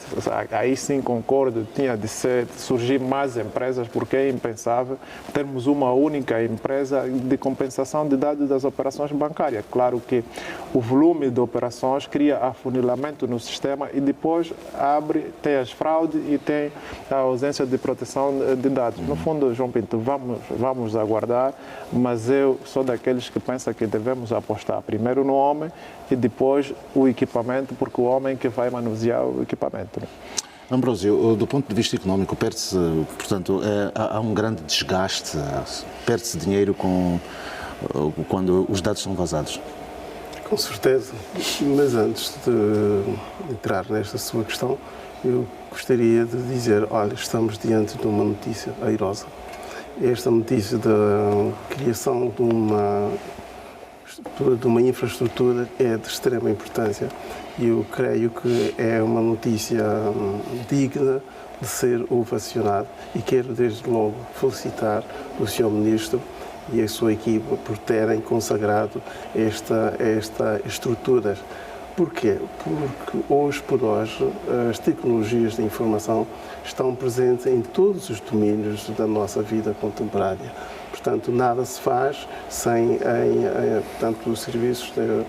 aí sim concordo, tinha de surgir mais empresas, porque é impensável termos uma única empresa de compensação de dados das operações bancárias. Claro que o volume de operações cria afunilamento no sistema e depois tem as fraudes e tem a ausência de proteção de dados. No fundo, João Pinto, vamos aguardar, mas eu sou daqueles que pensam que devemos apostar primeiro no homem e depois o equipamento, porque o homem que vai manusear o equipamento. Ambrósio, do ponto de vista económico, perde-se, portanto, há um grande desgaste, perde-se dinheiro quando os dados são vazados. Com certeza, mas antes de entrar nesta sua questão, eu gostaria de dizer, olha, estamos diante de uma notícia airosa. Esta notícia da criação de uma infraestrutura é de extrema importância e eu creio que é uma notícia digna de ser ovacionada e quero desde logo felicitar o Sr. Ministro e a sua equipa por terem consagrado esta estrutura. Porquê? Porque hoje por hoje as tecnologias de informação estão presentes em todos os domínios da nossa vida contemporânea. Portanto, nada se faz sem portanto, os serviços de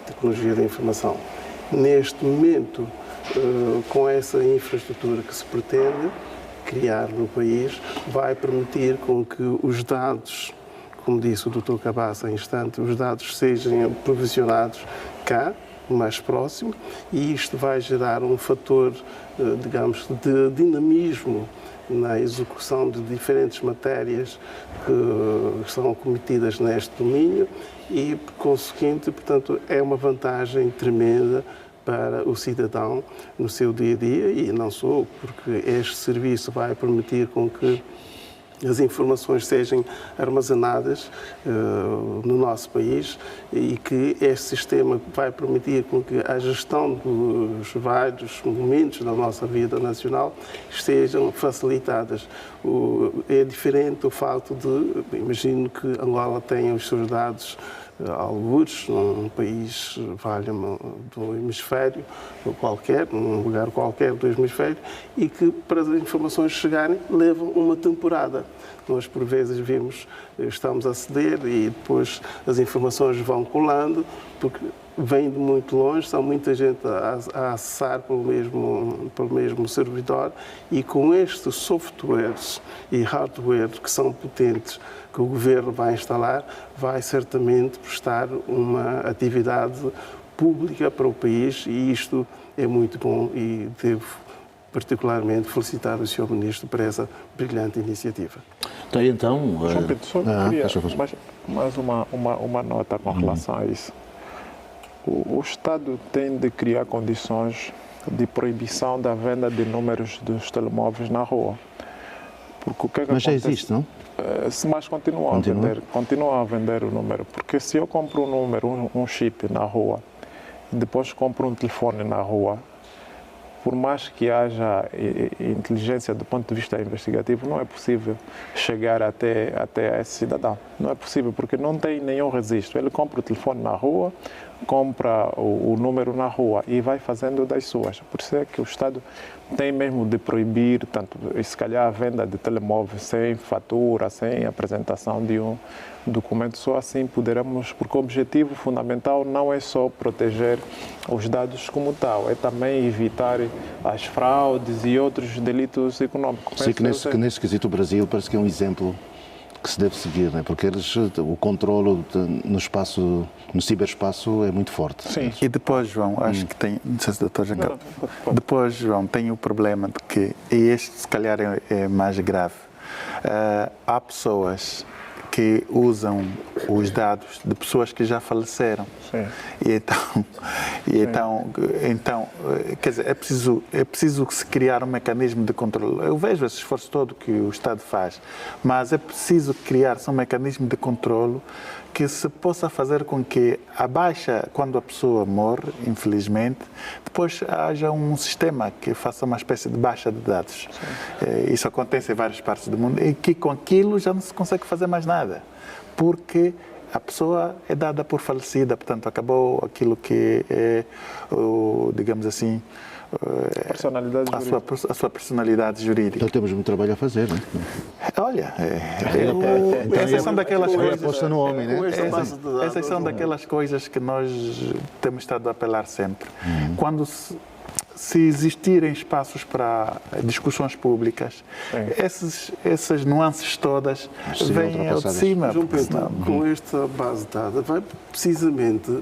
tecnologia da informação. Neste momento, com essa infraestrutura que se pretende criar no país, vai permitir com que os dados, como disse o Dr. Cabasso há instante, os dados sejam provisionados cá, mais próximo, e isto vai gerar um fator, digamos, de dinamismo na execução de diferentes matérias que são cometidas neste domínio e, por conseguinte, portanto, é uma vantagem tremenda para o cidadão no seu dia-a-dia e não só, porque este serviço vai permitir com que as informações sejam armazenadas no nosso país e que este sistema vai permitir com que a gestão dos vários momentos da nossa vida nacional estejam facilitadas. É diferente o facto de, imagino que Angola tenha os seus dados algures, num país, valha-me, do hemisfério qualquer, num lugar qualquer do hemisfério, e que para as informações chegarem levam uma temporada. Nós, por vezes, estamos a ceder e depois as informações vão colando, porque vêm de muito longe, são muita gente a acessar pelo mesmo servidor, e com estes softwares e hardware que são potentes, que o Governo vai instalar, vai certamente prestar uma atividade pública para o país e isto é muito bom e devo particularmente felicitar o Sr. Ministro por essa brilhante iniciativa. Tem então... João Pedro, só queria mais uma nota com relação a isso. O Estado tem de criar condições de proibição da venda de números dos telemóveis na rua. Porque o que Mas já existe, não? Mas continuam a vender o número. Porque se eu compro um número, um chip na rua, e depois compro um telefone na rua, por mais que haja inteligência do ponto de vista investigativo, não é possível chegar até esse cidadão. Não é possível, porque não tem nenhum registro. Ele compra o telefone na rua, compra o número na rua e vai fazendo das suas. Por isso é que o Estado tem mesmo de proibir, tanto, se calhar, a venda de telemóveis sem fatura, sem apresentação de um documento. Só assim poderemos, porque o objetivo fundamental não é só proteger os dados como tal, é também evitar as fraudes e outros delitos econômicos. Sei que nesse quesito o Brasil parece que é um exemplo que se deve seguir, né? Porque o controlo no ciberespaço é muito forte. Sim. E depois, João, acho que tem, não sei se o doutor já acabou. Depois, João, tem o problema de que, e este se calhar é mais grave, há pessoas que usam os dados de pessoas que já faleceram. Sim. Então, quer dizer, é preciso se criar um mecanismo de controle. Eu vejo esse esforço todo que o Estado faz, mas é preciso criar-se um mecanismo de controle que se possa fazer com que quando a pessoa morre, infelizmente, depois haja um sistema que faça uma espécie de baixa de dados. Isso acontece em várias partes do mundo e que com aquilo já não se consegue fazer mais nada, porque a pessoa é dada por falecida, portanto, acabou aquilo que é, digamos assim, Personalidade a sua personalidade jurídica. Então temos muito trabalho a fazer, né? Olha, Então, essas são daquelas ele coisas. aposta no homem, né? Essas são daquelas coisas que nós temos estado a apelar sempre. Quando se existirem espaços para discussões públicas, essas nuances todas vêm ao de cima. João Pedro, com esta base de dados, vai precisamente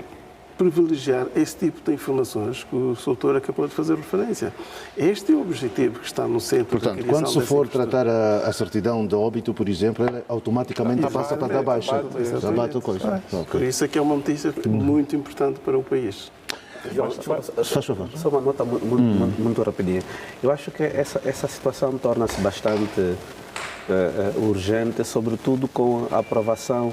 privilegiar esse tipo de informações que o doutor acabou de fazer referência. Este é o objetivo que está no centro da Portanto, criação quando se dessa for infraestrutura. tratar a certidão de óbito, por exemplo, ela automaticamente passa para a baixa. Abate a coisa. Por isso é que é uma notícia muito importante para o país. Faz favor. Só uma nota muito rapidinha. Eu acho que essa situação torna-se bastante urgente, sobretudo com a aprovação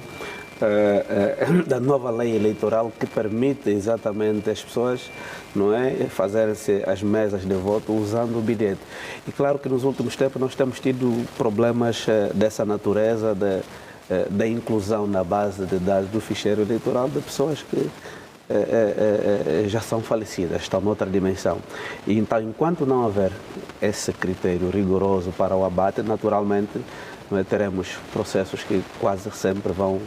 da nova lei eleitoral que permite exatamente as pessoas, não é, fazerem-se as mesas de voto usando o bilhete. E claro que nos últimos tempos nós temos tido problemas dessa natureza, da inclusão na base de dados do ficheiro eleitoral de pessoas que já são falecidas, estão noutra dimensão. E então, enquanto não houver esse critério rigoroso para o abate, naturalmente teremos processos que quase sempre vão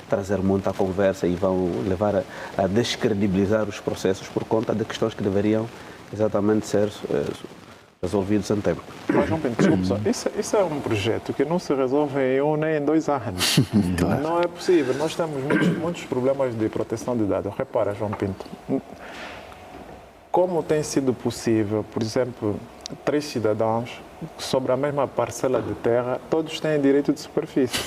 trazer muita conversa e vão levar a descredibilizar os processos por conta de questões que deveriam exatamente ser resolvidos em tempo. Mas, João Pinto, desculpe só, isso é um projeto que não se resolve em 1 nem em 2 anos. Não é possível. Nós temos muitos problemas de proteção de dados. Repara, João Pinto, como tem sido possível, por exemplo, 3 cidadãos sobre a mesma parcela de terra, todos têm direito de superfície.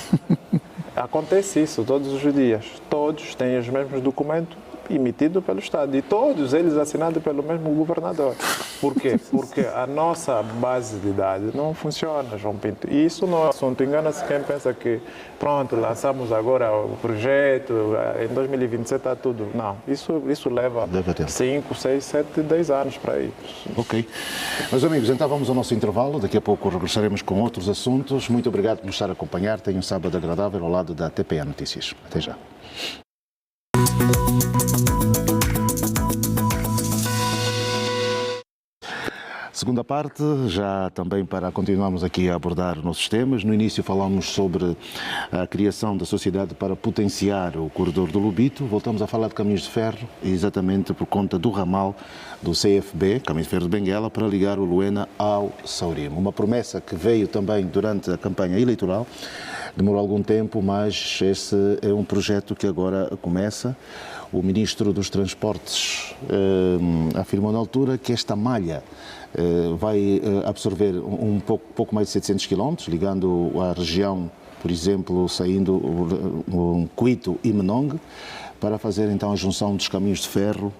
Acontece isso todos os dias. Todos têm os mesmos documentos emitidos pelo Estado e todos eles assinados pelo mesmo governador. Por quê? Porque a nossa base de dados não funciona, João Pinto. E isso não é assunto. Engana-se quem pensa que, pronto, lançamos agora o projeto, em 2027 está tudo. Não, isso leva 5, 6, 7, 10 anos para isso. Ok. Meus amigos, então vamos ao nosso intervalo. Daqui a pouco regressaremos com outros assuntos. Muito obrigado por nos estar a acompanhar. Tenham um sábado agradável ao lado da TPA Notícias. Até já. Segunda parte, já também para continuarmos aqui a abordar os nossos temas. No início falámos sobre a criação da sociedade para potenciar o corredor do Lobito. Voltamos a falar de caminhos de ferro, exatamente por conta do ramal do CFB, Caminho de Ferro de Benguela, para ligar o Luena ao Saurimo. Uma promessa que veio também durante a campanha eleitoral. Demorou algum tempo, mas esse é um projeto que agora começa. O Ministro dos Transportes afirmou na altura que esta malha vai absorver pouco mais de 700 km, ligando a região, por exemplo, saindo Cuito e Menongue, para fazer então a junção dos caminhos de ferro,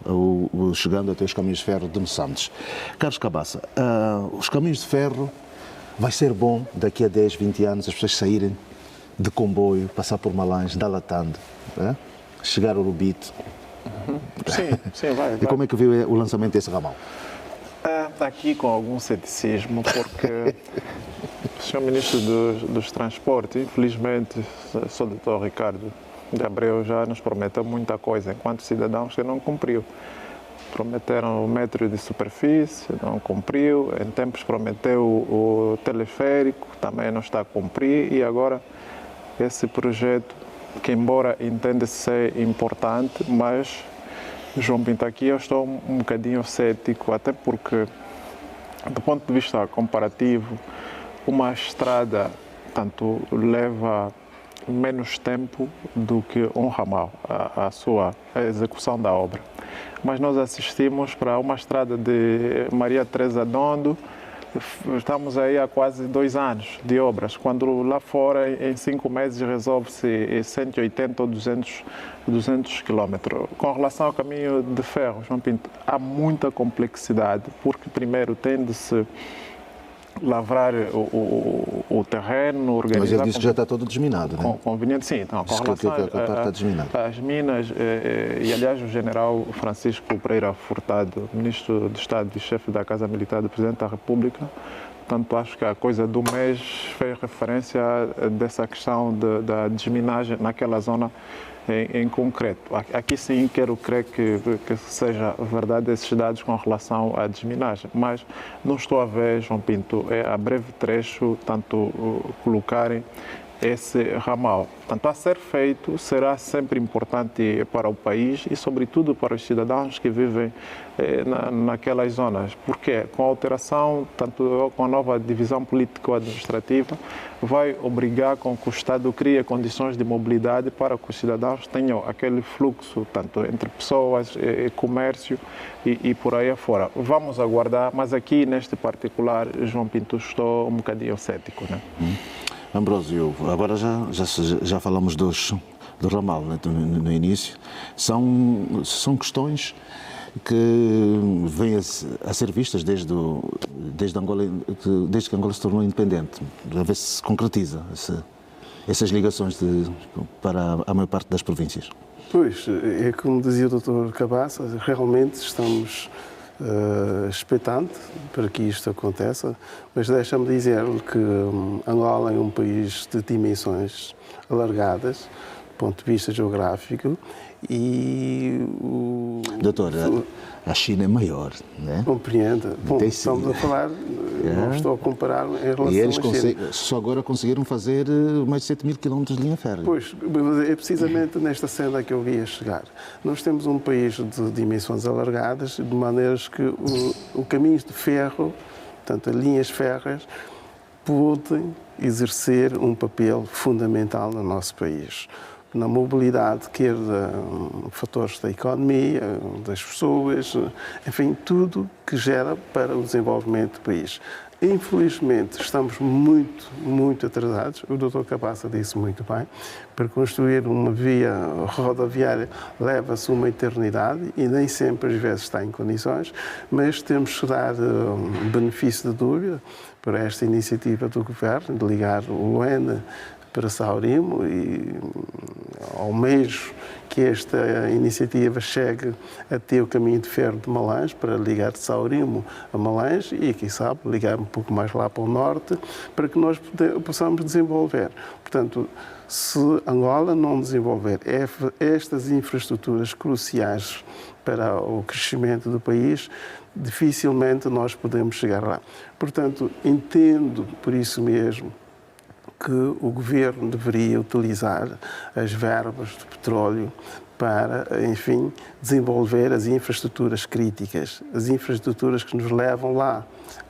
chegando até os caminhos de ferro de Moçambique. Carlos Cabaça, os caminhos de ferro vai ser bom daqui a 10, 20 anos as pessoas saírem de comboio, passar por Malange, Dalatando, chegar ao Lobito. Sim, vai. E como é que viu o lançamento desse ramal? Aqui com algum ceticismo, porque o Sr. Ministro dos Transportes, infelizmente, o Sr. Dr. Ricardo de Abreu já nos prometeu muita coisa, enquanto cidadãos que não cumpriu. Prometeram o metro de superfície, não cumpriu. Em tempos prometeu o teleférico, também não está a cumprir. E agora esse projeto, que embora entenda ser importante, mas, João Pinto, aqui eu estou um bocadinho cético, até porque, do ponto de vista comparativo, uma estrada tanto leva menos tempo do que um ramal, a execução da obra. Mas nós assistimos para uma estrada de Maria Teresa Dondo, estamos aí há quase 2 anos de obras, quando lá fora em 5 meses resolve-se 180 ou 200 quilómetros. Com relação ao caminho de ferro, João Pinto, há muita complexidade, porque primeiro tem de se lavrar o terreno, organizar... Mas ele disse que já está todo desminado, não é? Conveniente, sim. Então, com relação às minas, e aliás o general Francisco Pereira Furtado, ministro de Estado e chefe da Casa Militar do Presidente da República, portanto acho que a coisa do mês fez referência dessa questão da desminagem naquela zona em concreto. Aqui sim quero crer que seja verdade esses dados com relação à desminagem, mas não estou a ver, João Pinto, a breve trecho, tanto colocarem esse ramal. Portanto, a ser feito será sempre importante para o país e, sobretudo, para os cidadãos que vivem naquelas zonas. Porque com a alteração, tanto com a nova divisão político-administrativa, vai obrigar com que o Estado crie condições de mobilidade para que os cidadãos tenham aquele fluxo, tanto entre pessoas, comércio e por aí afora. Vamos aguardar, mas aqui, neste particular, João Pinto, estou um bocadinho cético, né? Ambrósio, agora já falamos do ramal, né, no início. São questões que vêm a ser vistas desde que Angola se tornou independente. A ver se concretiza essas ligações para a maior parte das províncias. Pois, é como dizia o Dr. Cabaça, realmente estamos expectante para que isto aconteça, mas deixa-me dizer-lhe que Angola é um país de dimensões alargadas, do ponto de vista geográfico, e Doutor, a China é maior, né? Compreenda. Bom, estamos a falar, não estou a comparar em relação e eles à China. só agora conseguiram fazer mais de 7.000 quilómetros de linha férrea. Pois, é precisamente nesta cena que eu ia chegar. Nós temos um país de dimensões alargadas, de maneiras que o caminho de ferro, portanto, as linhas férreas, podem exercer um papel fundamental no nosso país. Na mobilidade, quer de fatores da economia, das pessoas, enfim, tudo que gera para o desenvolvimento do país. Infelizmente, estamos muito atrasados. O Dr. Cabaça disse muito bem. Para construir uma via rodoviária leva-se uma eternidade e nem sempre, às vezes, está em condições, mas temos que dar benefício de dúvida para esta iniciativa do Governo de ligar o Luanda para Saurimo e almejo que esta iniciativa chegue até o caminho de ferro de Malange para ligar de Saurimo a Malange e, quem sabe, ligar um pouco mais lá para o norte para que nós possamos desenvolver. Portanto, se Angola não desenvolver estas infraestruturas cruciais para o crescimento do país, dificilmente nós podemos chegar lá. Portanto, entendo por isso mesmo que o Governo deveria utilizar as verbas do petróleo para, enfim, desenvolver as infraestruturas críticas, as infraestruturas que nos levam lá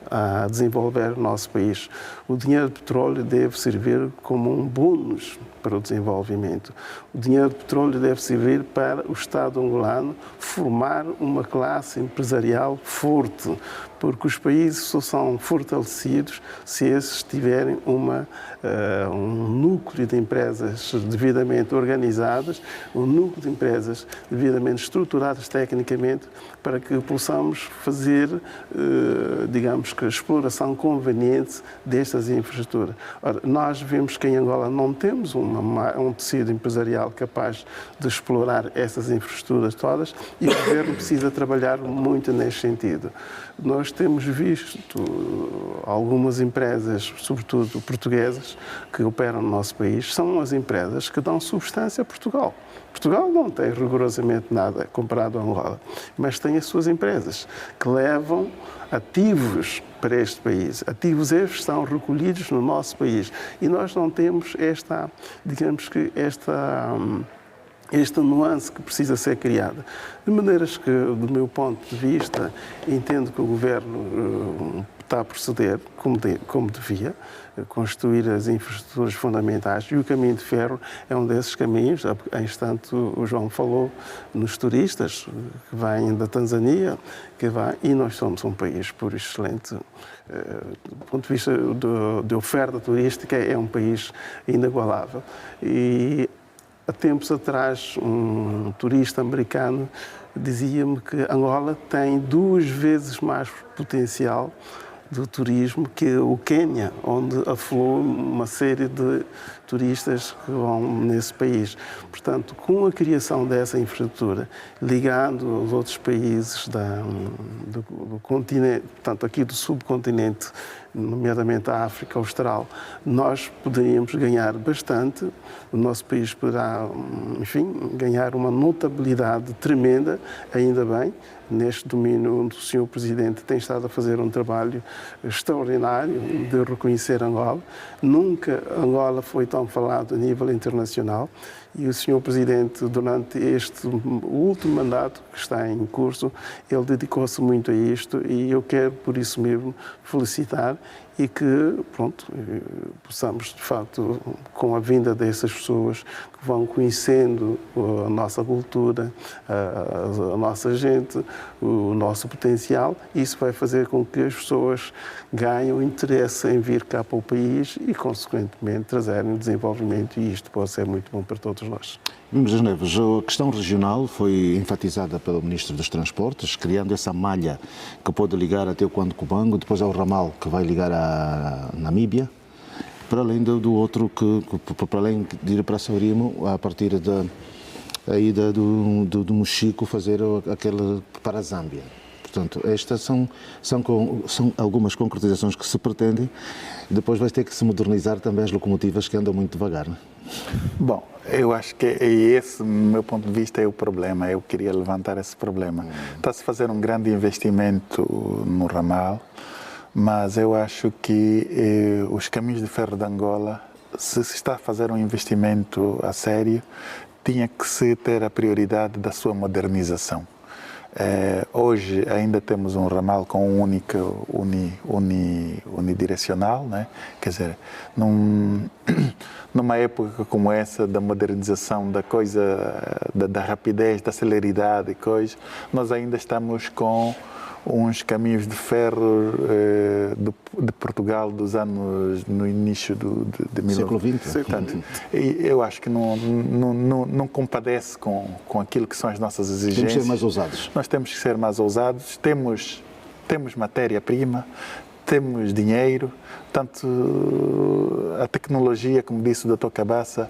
a desenvolver o nosso país. O dinheiro de petróleo deve servir como um bônus para o desenvolvimento. O dinheiro de petróleo deve servir para o Estado angolano formar uma classe empresarial forte, porque os países só são fortalecidos se esses tiverem um núcleo de empresas devidamente organizadas, um núcleo de empresas devidamente estruturadas tecnicamente, para que possamos fazer, digamos que, a exploração conveniente destas infraestruturas. Ora, nós vemos que em Angola não temos um tecido empresarial capaz de explorar essas infraestruturas todas e o Governo precisa trabalhar muito neste sentido. Nós temos visto algumas empresas, sobretudo portuguesas, que operam no nosso país, são as empresas que dão substância a Portugal. Portugal não tem rigorosamente nada comparado a Angola, mas tem as suas empresas que levam ativos para este país. Ativos estes estão recolhidos no nosso país e nós não temos esta nuance que precisa ser criada. De maneiras que, do meu ponto de vista, entendo que o Governo está a proceder como devia, construir as infraestruturas fundamentais e o caminho de ferro é um desses caminhos. Em instante o João falou nos turistas que vêm da Tanzânia, e nós somos um país por excelente, do ponto de vista de oferta turística, é um país inigualável. E há tempos atrás, um turista americano dizia-me que Angola tem 2 vezes mais potencial do turismo que o Quênia, onde aflou uma série de turistas que vão nesse país. Portanto, com a criação dessa infraestrutura, ligando os outros países do continente, portanto, aqui do subcontinente nomeadamente a África Austral, nós poderíamos ganhar bastante, o nosso país poderá, enfim, ganhar uma notabilidade tremenda, ainda bem, neste domínio onde o Sr. Presidente tem estado a fazer um trabalho extraordinário de reconhecer Angola. Nunca Angola foi tão falado a nível internacional e o Sr. Presidente, durante este último mandato que está em curso, ele dedicou-se muito a isto e eu quero, por isso mesmo, felicitar e que, pronto, possamos, de facto, com a vinda dessas pessoas que vão conhecendo a nossa cultura, a nossa gente, o nosso potencial, isso vai fazer com que as pessoas ganhem o interesse em vir cá para o país e, consequentemente, trazerem o desenvolvimento e isto pode ser muito bom para todos nós. Domingos das Neves, a questão regional foi enfatizada pelo Ministro dos Transportes, criando essa malha que pode ligar até o Cubango, depois ao ramal que vai ligar a Namíbia, para além do outro, para além de ir para Saurimo, a partir da ida do Mochico, fazer aquele para a Zâmbia. Portanto, estas são algumas concretizações que se pretendem. Depois vai ter que se modernizar também as locomotivas que andam muito devagar, não é? Bom, eu acho que esse, do meu ponto de vista, é o problema. Eu queria levantar esse problema. Está-se a fazer um grande investimento no ramal, mas eu acho que os caminhos de ferro de Angola, se está a fazer um investimento a sério, tinha que se ter a prioridade da sua modernização. Hoje ainda temos um ramal com um único unidirecional, né? Quer dizer, numa época como essa da modernização da coisa, da rapidez, da celeridade e coisa, nós ainda estamos com uns caminhos de ferro de Portugal dos anos, no início de século XX. Portanto, eu acho que não compadece com aquilo que são as nossas exigências. Temos que ser mais ousados. Nós temos que ser mais ousados, temos matéria-prima, temos dinheiro, tanto a tecnologia, como disse o Dr. Cabaça,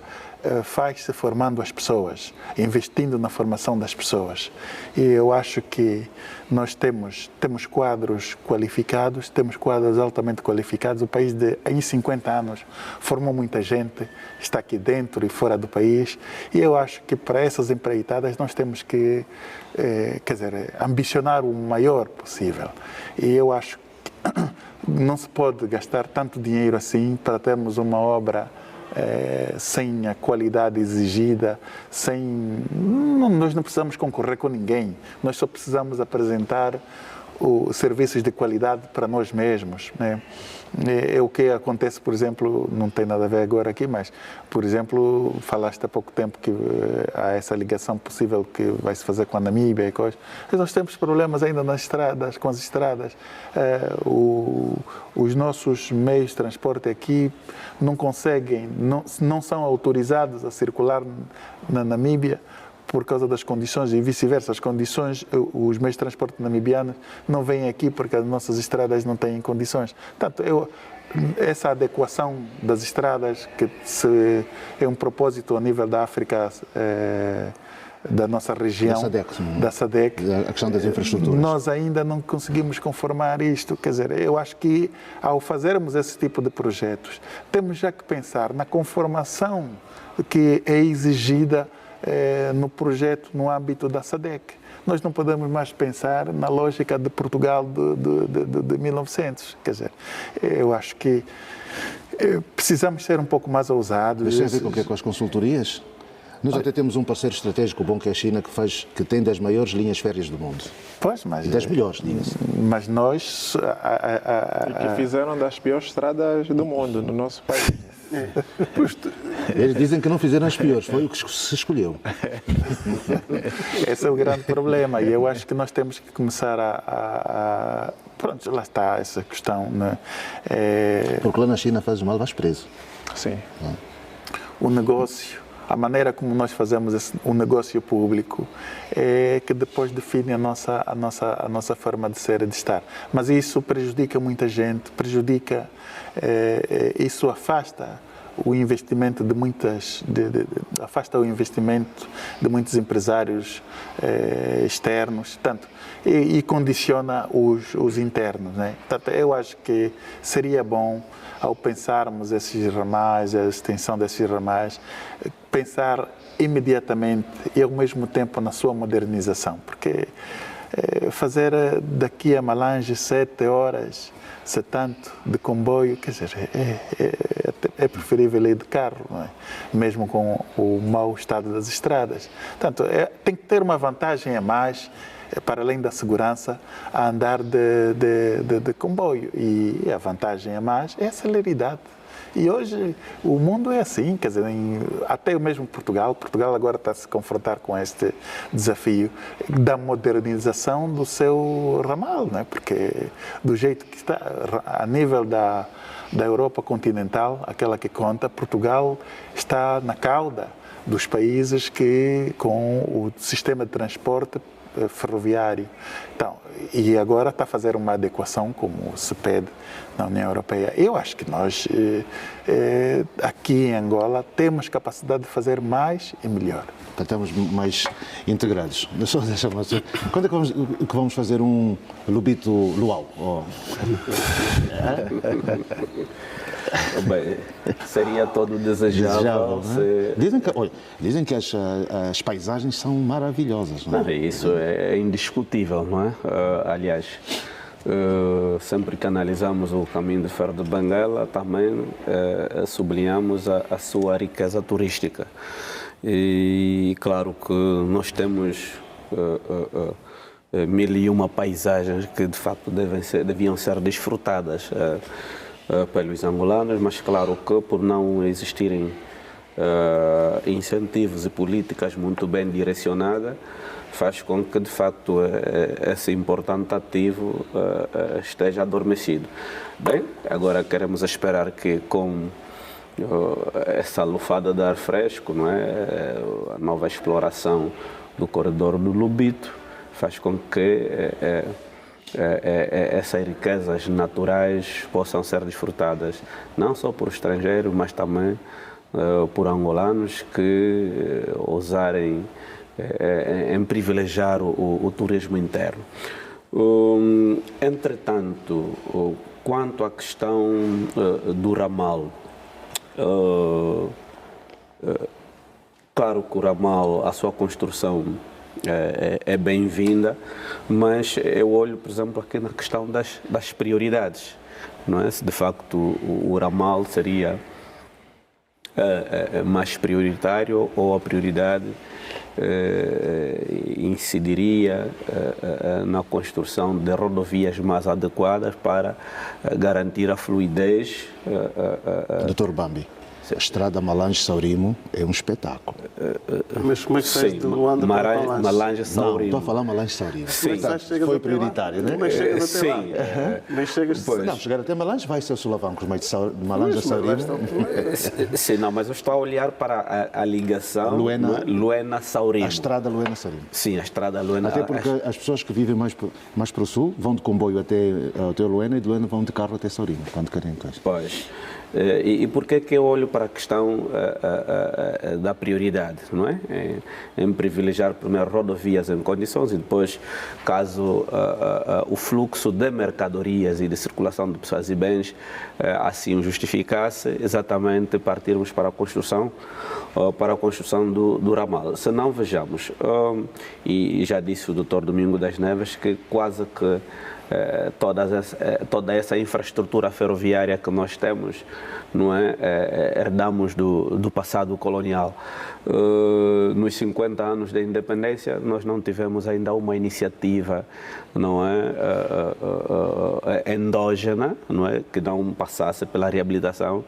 faz-se formando as pessoas, investindo na formação das pessoas. E eu acho que nós temos quadros qualificados, temos quadros altamente qualificados. O país, em 50 anos, formou muita gente, está aqui dentro e fora do país. E eu acho que para essas empreitadas nós temos que, ambicionar o maior possível. E eu acho que não se pode gastar tanto dinheiro assim para termos uma obra sem a qualidade exigida, nós não precisamos concorrer com ninguém, nós só precisamos apresentar os serviços de qualidade para nós mesmos, né? É o que acontece, por exemplo, não tem nada a ver agora aqui, mas, por exemplo, falaste há pouco tempo que há essa ligação possível que vai se fazer com a Namíbia e coisas. Mas nós temos problemas ainda nas estradas, com as estradas. Os nossos meios de transporte aqui não conseguem, não são autorizados a circular na Namíbia por causa das condições e vice-versa. As condições, os meios de transporte namibianos não vêm aqui porque as nossas estradas não têm condições. Portanto, essa adequação das estradas, que é um propósito a nível da África, da nossa região, da SADC, a questão das infraestruturas. Nós ainda não conseguimos conformar isto. Quer dizer, eu acho que ao fazermos esse tipo de projetos, temos já que pensar na conformação que é exigida no projeto no âmbito da SADC. Nós não podemos mais pensar na lógica de Portugal de 1900. Quer dizer, eu acho que precisamos ser um pouco mais ousados. Mas tem a ver com o quê? Com as consultorias? Nós até temos um parceiro estratégico bom que é a China, que tem das maiores linhas férreas do mundo. Pois, mas... E das melhores, diga-se. Mas nós... E que fizeram das piores estradas do mundo, no nosso país. Eles dizem que não fizeram as piores, foi o que se escolheu. Esse é o grande problema e eu acho que nós temos que começar Pronto, lá está essa questão, né? Porque lá na China fazes mal, vais preso. Sim. O negócio, a maneira como nós fazemos o negócio público é que depois define a nossa forma de ser e de estar. Mas isso prejudica muita gente, isso afasta o investimento de afasta o investimento de muitos empresários externos, tanto e condiciona os internos, né? Portanto, eu acho que seria bom, ao pensarmos esses ramais, a extensão desses ramais, pensar imediatamente e ao mesmo tempo na sua modernização, porque fazer daqui a Malange 7 horas, se tanto, de comboio, quer dizer, é preferível ir de carro, não é? Mesmo com o mau estado das estradas. Portanto, tem que ter uma vantagem a mais, para além da segurança, a andar de comboio. E a vantagem a mais é a celeridade. E hoje o mundo é assim, quer dizer, até mesmo Portugal agora está a se confrontar com este desafio da modernização do seu ramal, né? Porque do jeito que está, a nível da Europa continental, aquela que conta, Portugal está na cauda dos países que com o sistema de transporte ferroviário. Então, e agora está a fazer uma adequação, como se pede na União Europeia. Eu acho que nós, aqui em Angola, temos capacidade de fazer mais e melhor. Estamos mais integrados. Quando é que vamos fazer um Lubito Luau? Oh. Bem, seria todo desejável. Se... Dizem que as paisagens são maravilhosas. Não é? Isso é indiscutível, não é? Aliás, sempre que analisamos o caminho de ferro de Benguela, também sublinhamos a sua riqueza turística. E claro que nós temos 1001 paisagens que de facto deviam ser desfrutadas pelos angolanos, mas claro que por não existirem incentivos e políticas muito bem direcionadas, faz com que de facto esse importante ativo esteja adormecido. Bem, agora queremos esperar que com essa lufada de ar fresco, não é? A nova exploração do corredor do Lubito faz com que essas riquezas naturais possam ser desfrutadas não só por estrangeiros, mas também por angolanos que ousarem em privilegiar o turismo interno. Entretanto, quanto à questão do ramal, claro que o ramal, a sua construção é bem-vinda, mas eu olho, por exemplo, aqui na questão das prioridades, não é? Se de facto o ramal seria mais prioritário ou a prioridade incidiria na construção de rodovias mais adequadas para garantir a fluidez. Dr. Bambi, a estrada Malange-Saurimo é um espetáculo. Mas como é que sai de Luanda para Malange? Não, estou a falar Malange-Saurimo. Foi prioritário, né? Como é que chegas até lá? Sim. Como é que chegas Não, chegar até Malange vai ser Sulavancos, mas de Malange a Saurimo... Sim, não, mas eu estou a olhar para a ligação Luena-Saurimo. A estrada Luena-Saurimo. Sim, a estrada Luena. Até porque as pessoas que vivem mais para o sul vão de comboio até Luena e de Luena vão de carro até Saurimo, quando querem coisa. Pois. E por que eu olho para a questão da prioridade, não é? Em privilegiar primeiro rodovias em condições e depois, caso o fluxo de mercadorias e de circulação de pessoas e bens assim o justificasse, exatamente partirmos para a construção do ramal. Se não, vejamos, e já disse o Dr. Domingo das Neves que quase que toda essa infraestrutura ferroviária que nós temos, não é? Herdamos do passado colonial. Nos 50 anos da independência, nós não tivemos ainda uma iniciativa, não é? Endógena, não é? Que não passasse pela reabilitação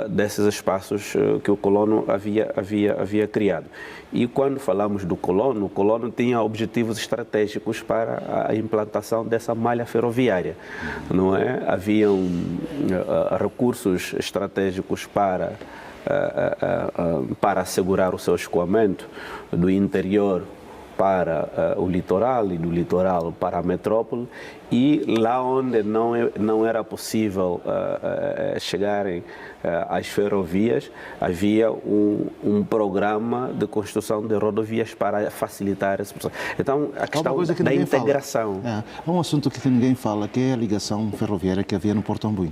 desses espaços que o colono havia criado. E quando falamos do colono, o colono tinha objetivos estratégicos para a implantação dessa malha ferroviária, não é? Haviam recursos estratégicos para assegurar o seu escoamento do interior para o litoral e do litoral para a metrópole, e lá onde não era possível chegarem às ferrovias, havia um programa de construção de rodovias para facilitar esse processo. Então, a questão da integração. Há um assunto que ninguém fala, que é a ligação ferroviária que havia no Porto Ambuim.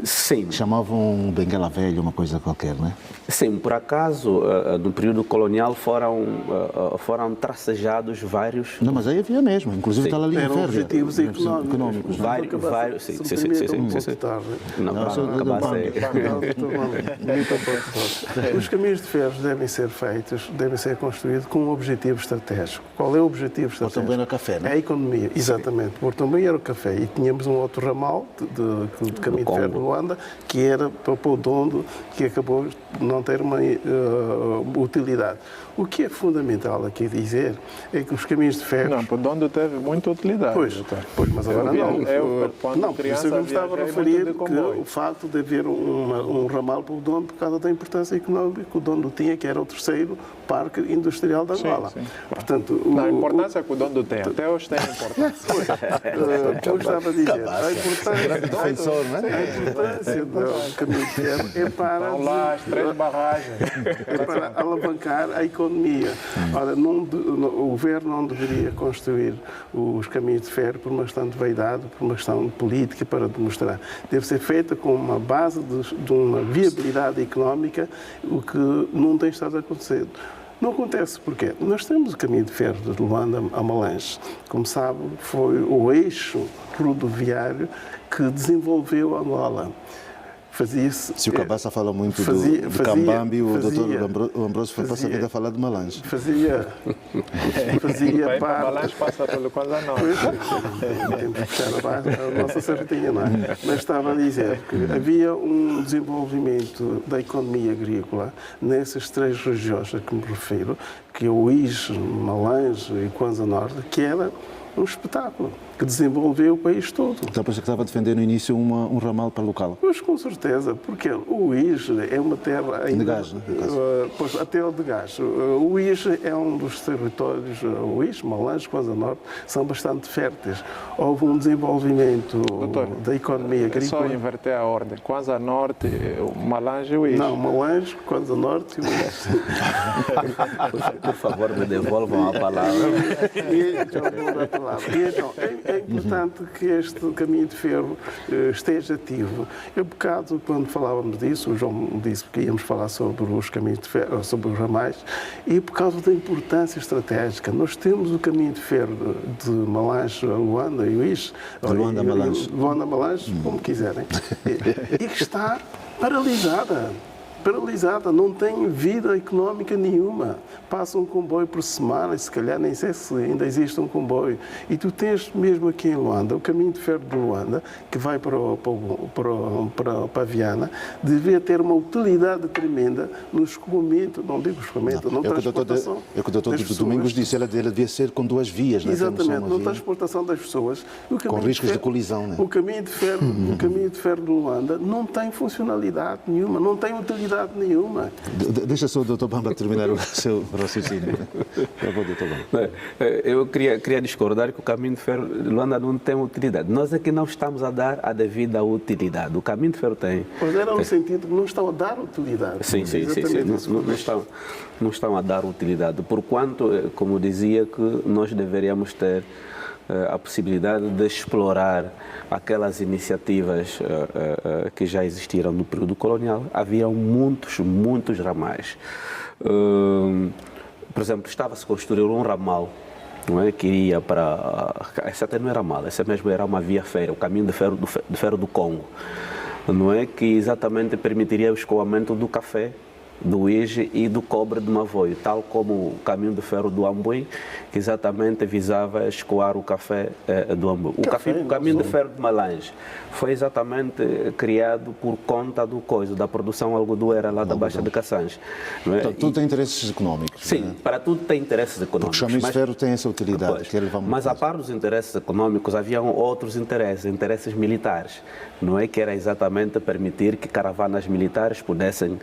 Sim. Chamavam Benguela Velho, uma coisa qualquer, não é? Sim, por acaso, no período colonial foram tracejados vários... Não, mas aí havia mesmo, inclusive está lá ali em Eram Férvia. objetivos económicos. Vários, sim. Não, Os caminhos de ferro devem ser feitos, devem ser construídos com um objetivo estratégico. Qual é o objetivo estratégico? Porto Ambuim era café, não é? É a economia, exatamente. Porto Ambuim era o café e tínhamos um outro ramal de caminho de ferro de Luanda, que era para o Dondo, que acabou de não ter uma utilidade. O que é fundamental aqui dizer é que os caminhos de ferro... Não, para o Dondo teve muita utilidade. Pois, mas agora não. Por isso eu me estava a referir que o facto de haver um ramal para o Dondo por causa da importância económica que o Dondo tinha, que era o terceiro parque industrial da Angola. Sim. Portanto, a importância que o Dondo tem, até hoje tem importância. Eu estava a dizer, a importância do caminho de ferro é para... Estão lá as 3 barragens. É para alavancar a economia. Ora, o governo não deveria construir os caminhos de ferro por uma questão de vaidade, por uma questão política, para demonstrar. Deve ser feita com uma base de uma viabilidade económica, o que não tem estado a acontecer. Não acontece porque nós temos o caminho de ferro de Luanda a Malange. Como sabe, foi o eixo rodoviário que desenvolveu Angola. Se o Cabaça fala muito do Cambambi, o doutor Ambrósio foi passar a vida a falar de Malange. Fazia parte... Malange passa pelo Quase Norte. Temos que puxar a nossa sardinha, não é? Mas estava a dizer que havia um desenvolvimento da economia agrícola nessas 3 regiões a que me refiro, que é o Ige, Malange e Kwanza Norte, que era um espetáculo que desenvolveu o país todo. Então, por isso que estava a defender no início um ramal para o local. Pois, com certeza, porque o Ige é uma terra... ainda, de gás, né? Pois, a terra de gás. O Ige é um dos territórios, o Ige, Malange, Kwanza Norte, são bastante férteis. Houve um desenvolvimento da economia agrícola... É só inverter a ordem. Kwanza Norte, Malange e o Ige. Não, Malange, Kwanza Norte e o Ige. Por favor, me devolvam a palavra. Então, é importante que este caminho de ferro esteja ativo. Eu, por bocado, quando falávamos disso, o João disse que íamos falar sobre os caminhos de ferro, sobre os ramais, e por causa da importância estratégica. Nós temos o caminho de ferro de Malange a Luanda e o Ige. De Luanda a Malange. Luanda a Malange, como quiserem. E que está paralisada, não tem vida económica nenhuma. Passa um comboio por semana, e se calhar nem sei se ainda existe um comboio. E tu tens mesmo aqui em Luanda, o caminho de ferro de Luanda, que vai para a Viana, devia ter uma utilidade tremenda no escoamento, não digo escoamento, não transportação. É o que o doutor Domingos disse, ela devia ser com 2 vias. Exatamente, não transportação das pessoas. Com riscos de colisão. Né? O caminho de ferro de Luanda não tem funcionalidade nenhuma, não tem utilidade nenhuma. Deixa só o doutor Bamba terminar o seu raciocínio. Eu queria discordar que o caminho de ferro de Luanda não tem utilidade. Nós é que não estamos a dar a devida utilidade. O caminho de ferro tem. Pois era no sentido que não estão a dar utilidade. Sim. Não estão a dar utilidade. Porquanto, como dizia, que nós deveríamos ter a possibilidade de explorar aquelas iniciativas que já existiram no período colonial. Havia muitos ramais. Por exemplo, estava-se a construir um ramal, não é? Que ia para... Esse até não era ramal, esse mesmo era uma via férrea, o caminho de ferro do Congo, não é? Que exatamente permitiria o escoamento do café, do Ige e do cobre de Mavoio, tal como o caminho de ferro do Ambuim, que exatamente visava escoar o café do Ambuim. O caminho de ferro de Malange foi exatamente criado por conta da produção algodoeira lá da Baixa de Cassange. É? Então, tudo tem interesses económicos. Sim, né? para tudo tem interesses económicos. Porque o caminho de ferro tem essa utilidade. Mas a par dos interesses económicos, haviam outros interesses militares, não é? Que era exatamente permitir que caravanas militares pudessem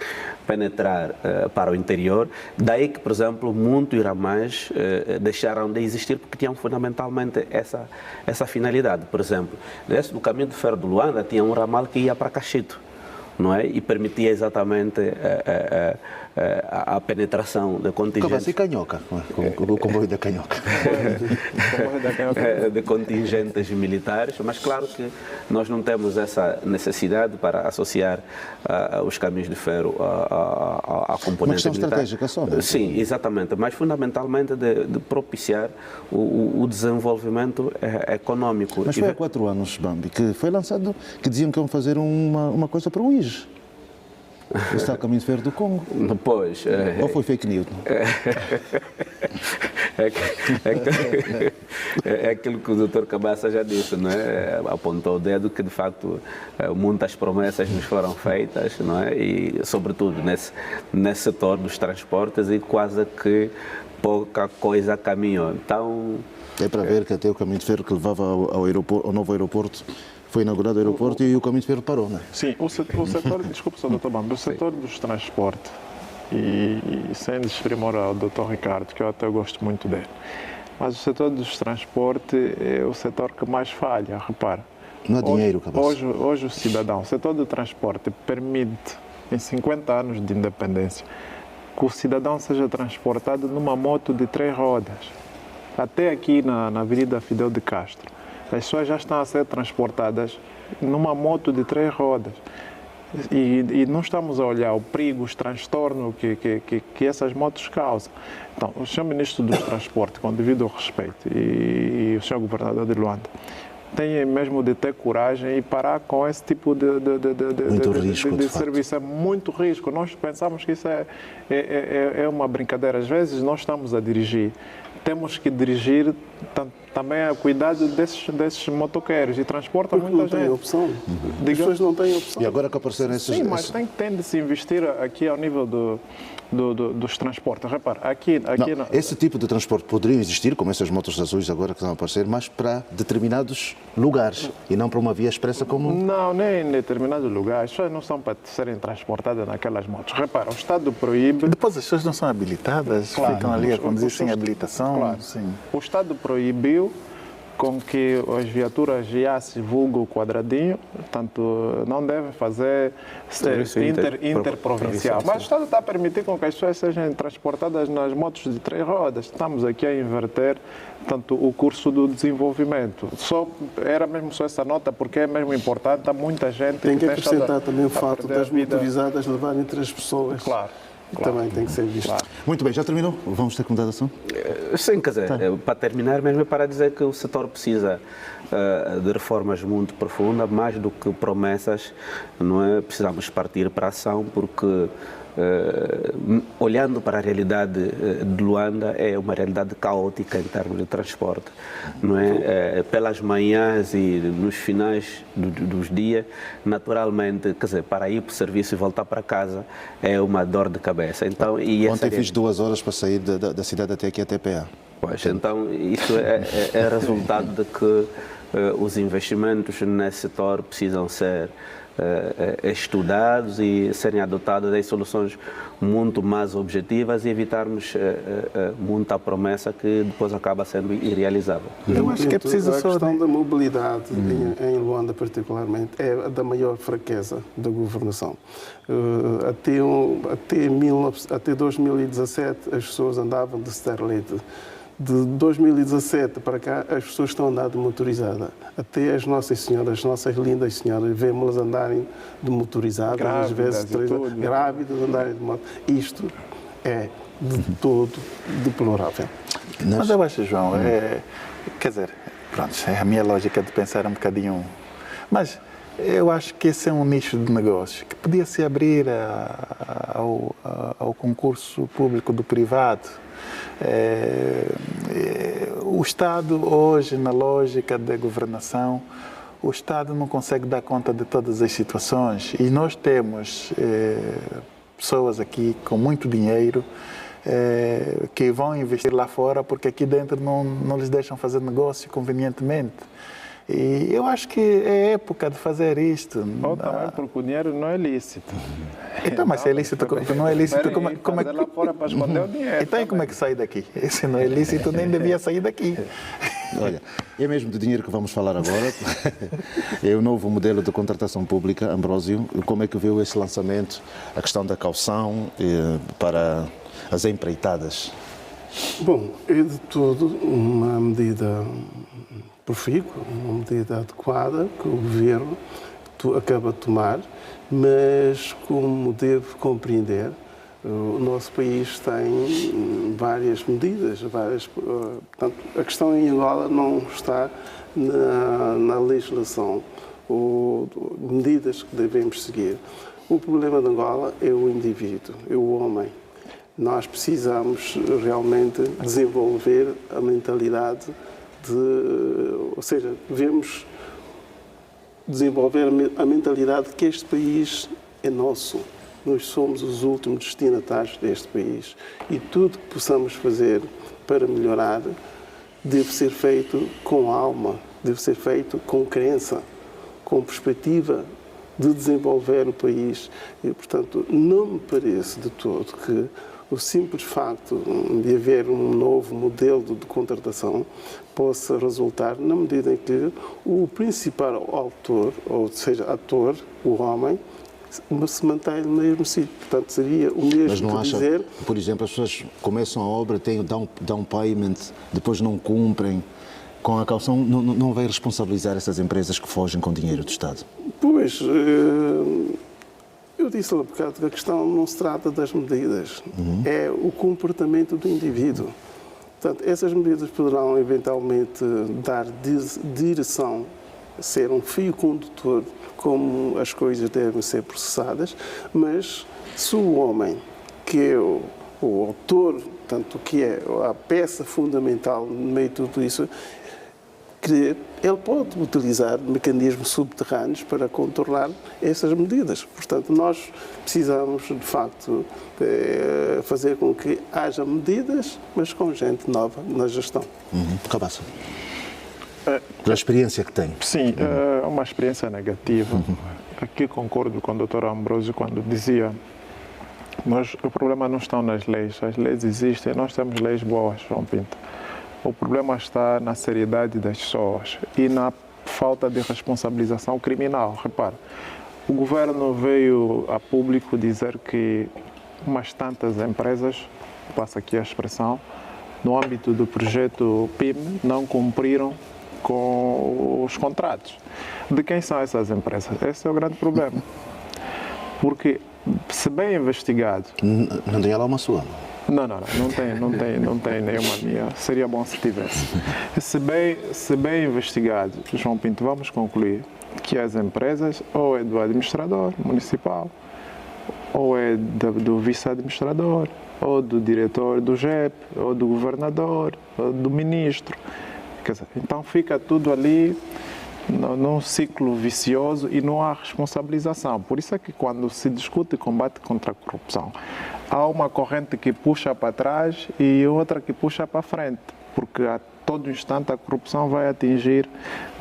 penetrar migrar para o interior. Daí que, por exemplo, muitos ramais deixaram de existir porque tinham fundamentalmente essa finalidade. Por exemplo, no caminho de ferro de Luanda tinha um ramal que ia para Cachito, não é? E permitia exatamente a penetração de contingentes. Como assim, Canhoca? O comboio da Canhoca. De contingentes militares, mas claro que nós não temos essa necessidade para associar os caminhos de ferro à componente uma questão militar. estratégica só, não é? Sim, exatamente, mas fundamentalmente de propiciar o desenvolvimento econômico. Mas foi há 4 anos, Bambi, que foi lançado, que diziam que iam fazer uma coisa para o IJ. Está a caminho de ferro do Congo. Pois, Ou foi fake news? É aquilo que o Dr. Cabaça já disse, não é? Apontou o dedo que, de facto, muitas promessas nos foram feitas, não é? E, sobretudo, nesse setor dos transportes, e quase que pouca coisa caminhou. Então... É para ver que até o caminho de ferro que levava ao novo aeroporto, foi inaugurado o aeroporto e o caminho de ferro parou, não é? Sim, o setor, desculpe, Sr. Dr. Bambi, o setor dos transportes, e sem desprimor ao Dr. Ricardo, que eu até gosto muito dele, mas o setor dos transportes é o setor que mais falha, repara. Não há dinheiro, Cabaça. Hoje o cidadão, o setor do transporte permite, em 50 anos de independência, que o cidadão seja transportado numa moto de 3 rodas. Até aqui na Avenida Fidel de Castro, as pessoas já estão a ser transportadas numa moto de 3 rodas. E não estamos a olhar o perigo, os transtornos que essas motos causam. Então, o Sr. Ministro dos Transportes, com devido respeito, e o Sr. Governador de Luanda, tem mesmo de ter coragem e parar com esse tipo de serviço. É muito risco. Nós pensamos que isso é uma brincadeira. Às vezes nós estamos a dirigir, temos que dirigir também a cuidado desses motoqueiros e transportam muita gente. Não tem opção. As pessoas não têm opção. E agora que apareceram esses... Sim, mas tem de se investir aqui ao nível dos transportes. Repara, esse tipo de transporte poderia existir, como essas motos azuis agora que estão a aparecer, mas para determinados lugares e não para uma via expressa como... Não, nem em determinados lugares. As pessoas não são para serem transportadas naquelas motos. Repara, o Estado proíbe... Depois as pessoas não são habilitadas, claro, ficam ali a conduzir sem habilitação. Claro. Sim. O Estado proibiu com que as viaturas já se vulgam o quadradinho, portanto, não devem fazer interprovincial. Mas o Estado está a permitir com que as pessoas sejam transportadas nas motos de 3 rodas. Estamos aqui a inverter, portanto, o curso do desenvolvimento. Era mesmo só essa nota, porque é mesmo importante, há muita gente tem que acrescentar também o fato das motorizadas levarem 3 pessoas. Claro. Também tem que ser visto. Claro. Muito bem, já terminou? Vamos ter comunicação? Sim, quer dizer, para terminar mesmo é para dizer que o setor precisa de reformas muito profundas, mais do que promessas, não é? Precisamos partir para a ação, porque olhando para a realidade de Luanda, é uma realidade caótica em termos de transporte, não é? Pelas manhãs e nos finais dos dias, naturalmente, quer dizer, para ir para o serviço e voltar para casa é uma dor de cabeça. Então, ontem fiz 2 horas para sair da cidade até aqui, até PA. Pois, então, isso é resultado de que os investimentos nesse setor precisam ser estudados e serem adotadas em soluções muito mais objetivas e evitarmos muita promessa que depois acaba sendo irrealizável. Eu acho que é preciso a questão da mobilidade em Luanda particularmente é da maior fraqueza da governação. Até 2017 as pessoas andavam de Starlet. De 2017 para cá, as pessoas estão a andar de motorizada. Até as nossas senhoras, as nossas lindas senhoras, vemos-las andarem de motorizada, às vezes grávidas, andarem de moto. Isto é de todo deplorável. Mas eu acho, João, quer dizer, pronto, é a minha lógica de pensar um bocadinho... Mas eu acho que esse é um nicho de negócio que podia se abrir ao concurso público do privado. O Estado hoje, na lógica da governação, o Estado não consegue dar conta de todas as situações e nós temos pessoas aqui com muito dinheiro que vão investir lá fora porque aqui dentro não lhes deixam fazer negócio convenientemente. E eu acho que é época de fazer isto. Ou também porque o dinheiro não é lícito. Então, mas se é lícito, não é lícito, como é lá fora para esconder o dinheiro. Então, como é que sai daqui? Se não é lícito, nem devia sair daqui. Olha, é mesmo de dinheiro que vamos falar agora. É o novo modelo de contratação pública, Ambrósio. Como é que viu esse lançamento, a questão da caução para as empreitadas? Bom, é de todo uma medida profícua, uma medida adequada que o Governo acaba de tomar, mas como deve compreender, o nosso país tem várias medidas, portanto, a questão em Angola não está na legislação ou medidas que devemos seguir. O problema de Angola é o indivíduo, é o homem. Nós precisamos realmente desenvolver a mentalidade ou seja, devemos desenvolver a mentalidade que este país é nosso. Nós somos os últimos destinatários deste país e tudo que possamos fazer para melhorar deve ser feito com alma, deve ser feito com crença, com perspectiva de desenvolver o país. E, portanto, não me parece de todo que o simples facto de haver um novo modelo de contratação possa resultar na medida em que o principal autor, ou seja, ator, o homem, se mantém no mesmo sítio. Portanto, seria o mesmo. Mas não que acha, dizer... por exemplo, as pessoas começam a obra, dão payment, depois não cumprem. Com a caução, não vai responsabilizar essas empresas que fogem com dinheiro do Estado? Pois, eu disse há bocado que a questão não se trata das medidas, é o comportamento do indivíduo. Portanto, essas medidas poderão eventualmente dar direção, ser um fio condutor como as coisas devem ser processadas, mas se o homem, que é o autor, portanto, que é a peça fundamental no meio de tudo isso, que ele pode utilizar mecanismos subterrâneos para controlar essas medidas. Portanto, nós precisamos, de facto, fazer com que haja medidas, mas com gente nova na gestão. Cabaça. Pela experiência que tem. Sim, é uma experiência negativa. Aqui concordo com o Dr. Ambrósio quando dizia mas o problema não está nas leis. As leis existem, nós temos leis boas, João Pinto. O problema está na seriedade das pessoas e na falta de responsabilização criminal. Repare, o governo veio a público dizer que umas tantas empresas, passa aqui a expressão, no âmbito do projeto PIM, não cumpriram com os contratos. De quem são essas empresas? Esse é o grande problema. Porque, se bem investigado... Não tem lá uma sua? Não tem nenhuma minha. Seria bom se tivesse. Se bem investigado, João Pinto, vamos concluir que as empresas ou é do administrador municipal, ou é do vice-administrador, ou do diretor do JEP, ou do governador, ou do ministro. Quer dizer, então fica tudo ali num ciclo vicioso e não há responsabilização. Por isso é que quando se discute combate contra a corrupção, há uma corrente que puxa para trás e outra que puxa para frente, porque a todo instante a corrupção vai atingir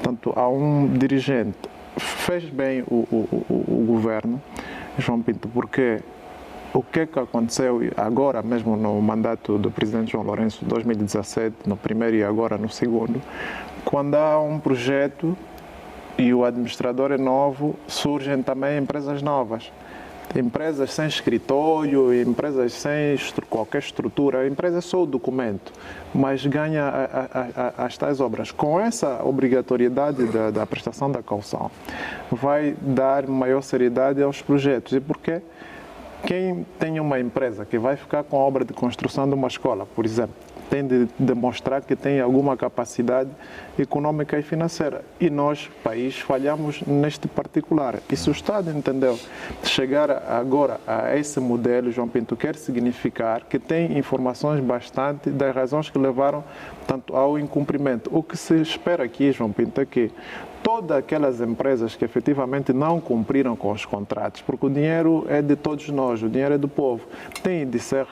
tanto a um dirigente. Fez bem o governo, João Pinto, porque o que é que aconteceu agora mesmo no mandato do presidente João Lourenço, 2017, no primeiro e agora no segundo, quando há um projeto e o administrador é novo, surgem também empresas novas. Empresas sem escritório, empresas sem qualquer estrutura, a empresa é só o documento, mas ganha as tais obras. Com essa obrigatoriedade da prestação da caução, vai dar maior seriedade aos projetos. E porquê? Quem tem uma empresa que vai ficar com a obra de construção de uma escola, por exemplo, tem de demonstrar que tem alguma capacidade econômica e financeira. E nós, país, falhamos neste particular. E se o Estado entendeu chegar agora a esse modelo, João Pinto, quer significar que tem informações bastante das razões que levaram tanto ao incumprimento. O que se espera aqui, João Pinto, é que todas aquelas empresas que efetivamente não cumpriram com os contratos, porque o dinheiro é de todos nós, o dinheiro é do povo, têm de ser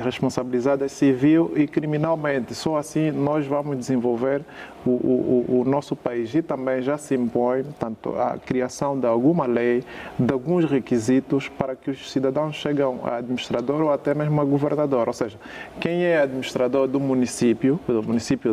responsabilizadas civil e criminalmente. Só assim nós vamos desenvolver o nosso país, e também já se impõe, portanto, a criação de alguma lei, de alguns requisitos para que os cidadãos cheguem a administrador ou até mesmo a governador. Ou seja, quem é administrador do município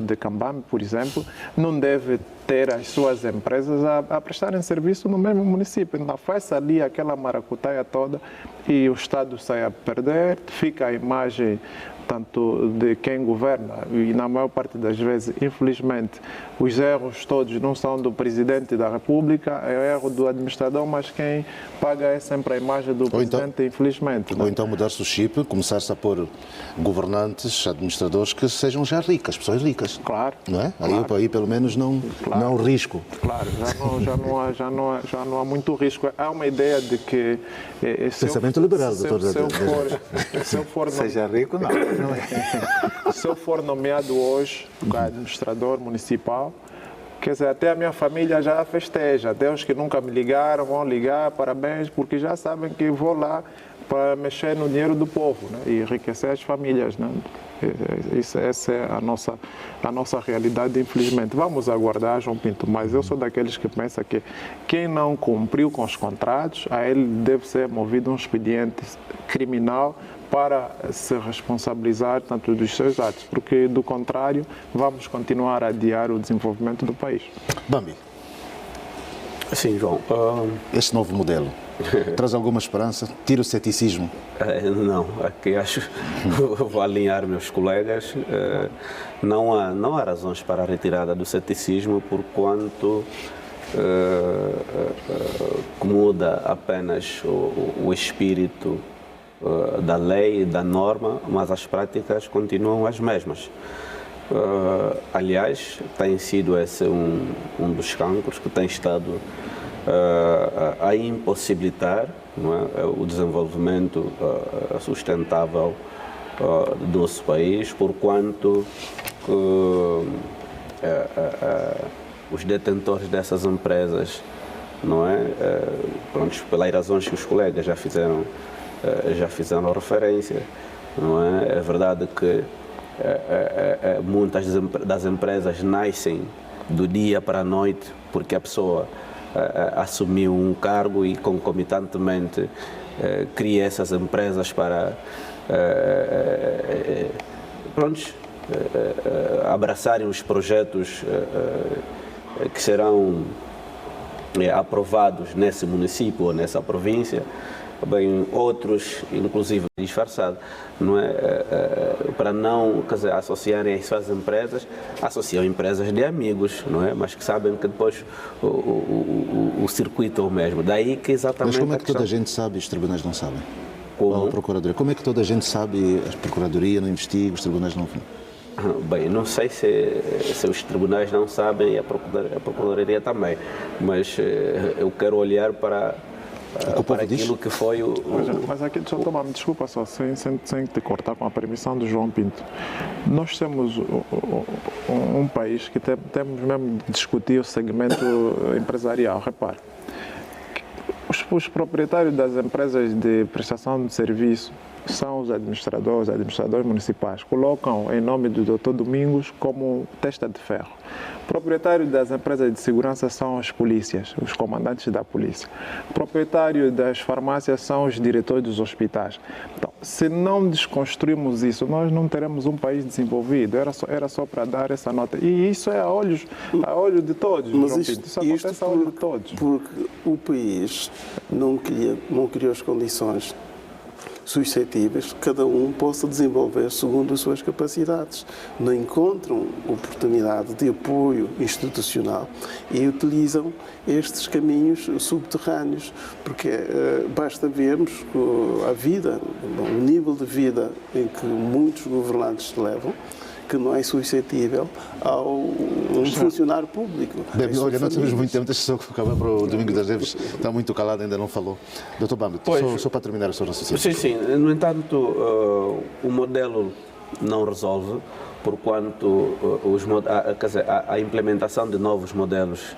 de Cambambe, por exemplo, não deve ter as suas empresas a prestarem serviço no mesmo município. Então faz ali aquela maracutaia toda e o Estado sai a perder, fica a imagem tanto de quem governa, e na maior parte das vezes, infelizmente, os erros todos não são do Presidente da República, é erro do administrador, mas quem paga é sempre a imagem do Presidente, infelizmente. Ou então mudar-se o chip, começar-se a pôr governantes, administradores que sejam já ricas, pessoas ricas. Claro. Não é? Claro. Aí pelo menos não risco. Claro, já não há muito risco. Há uma ideia de que... Pensamento liberal, doutor. Se eu for Seja rico, não. Se eu for nomeado hoje administrador municipal, quer dizer, até a minha família já festeja, até os que nunca me ligaram vão ligar, parabéns, porque já sabem que vou lá para mexer no dinheiro do povo, né, e enriquecer as famílias, né? Essa é a nossa realidade, infelizmente. Vamos aguardar, João Pinto, mas eu sou daqueles que pensam que quem não cumpriu com os contratos, a ele deve ser movido um expediente criminal para se responsabilizar tanto dos seus atos, porque do contrário vamos continuar a adiar o desenvolvimento do país. Bambi, Sim, João. este novo modelo traz alguma esperança? Tira o ceticismo? Não, aqui acho vou alinhar meus colegas. Não há razões para a retirada do ceticismo, porquanto muda apenas o espírito da lei, da norma, mas as práticas continuam as mesmas. Aliás, tem sido esse um dos cancros que tem estado a impossibilitar, não é, o desenvolvimento sustentável do nosso país, porquanto os detentores dessas empresas, não é, pelas razões que os colegas já fizeram referência, não é? É verdade que muitas das empresas nascem do dia para a noite porque a pessoa assumiu um cargo e concomitantemente cria essas empresas para abraçarem os projetos que serão aprovados nesse município ou nessa província. Bem, outros, inclusive disfarçado, não é? Para não, quer dizer, associarem as suas empresas, associam empresas de amigos, não é? Mas que sabem que depois o circuito é o mesmo. Daí que exatamente. Mas como é que toda a gente sabe e os tribunais não sabem? Como? A Procuradoria. Como é que toda a gente sabe e a Procuradoria não investiga, os tribunais não... Bem, não sei se os tribunais não sabem e a Procuradoria também, mas eu quero olhar para aquilo que foi o... Mas aqui, deixa eu tomar, me desculpa só, sem te cortar, com a permissão do João Pinto. Nós temos um país que temos mesmo de discutir o segmento empresarial. Repare, os proprietários das empresas de prestação de serviço são os administradores municipais. Colocam em nome do Dr. Domingos como testa de ferro. Proprietários das empresas de segurança são as polícias, os comandantes da polícia. Proprietários das farmácias são os diretores dos hospitais. Então, se não desconstruirmos isso, nós não teremos um país desenvolvido. Era só para dar essa nota. E isso é a olho de todos, João Pinto. Isso acontece a olho de todos. Porque o país não criou as condições suscetíveis, cada um possa desenvolver segundo as suas capacidades. Não encontram oportunidade de apoio institucional e utilizam estes caminhos subterrâneos, porque basta vermos a vida, o nível de vida em que muitos governantes levam, que não é suscetível ao um funcionário público. Bem, olha, não temos muito tempo, deixa eu só acabar para o Domingo das Neves, está muito calado, ainda não falou. Doutor Bambi, só para terminar o seu raciocínio. Sim. No entanto, o modelo não resolve, porquanto a implementação de novos modelos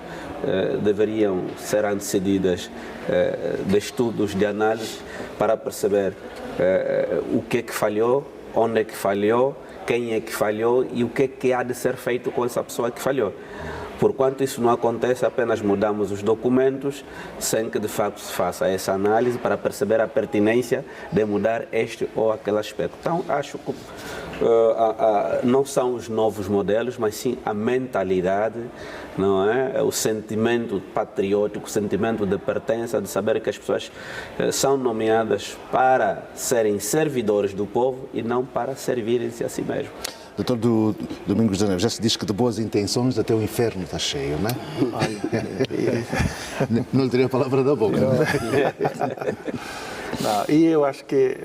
deveriam ser antecedidas de estudos, de análise, para perceber o que é que falhou, onde é que falhou quem é que falhou e o que é que há de ser feito com essa pessoa que falhou. Porquanto isso não acontece, apenas mudamos os documentos sem que de facto se faça essa análise para perceber a pertinência de mudar este ou aquele aspecto. Então, acho que não são os novos modelos, mas sim a mentalidade, não é? O sentimento patriótico, o sentimento de pertença, de saber que as pessoas são nomeadas para serem servidores do povo e não para servirem-se a si mesmos. Doutor Domingos das Neves, já se diz que de boas intenções até o inferno está cheio, não é? Não lhe teria a palavra da boca. Não, e eu acho que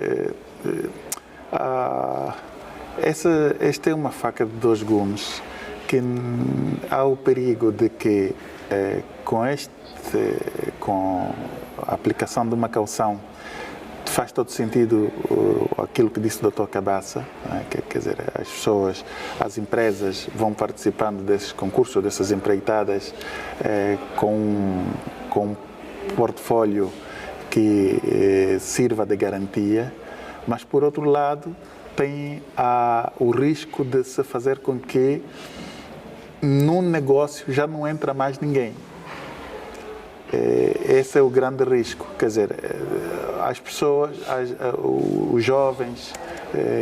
esta é uma faca de dois gumes, que há o perigo de que com a aplicação de uma caução faz todo sentido aquilo que disse o Dr. Cabaça, né? Quer dizer, as pessoas, as empresas vão participando desses concursos, dessas empreitadas, com um portfólio que sirva de garantia, mas por outro lado tem o risco de se fazer com que num negócio já não entra mais ninguém. Esse é o grande risco, quer dizer, as pessoas, os jovens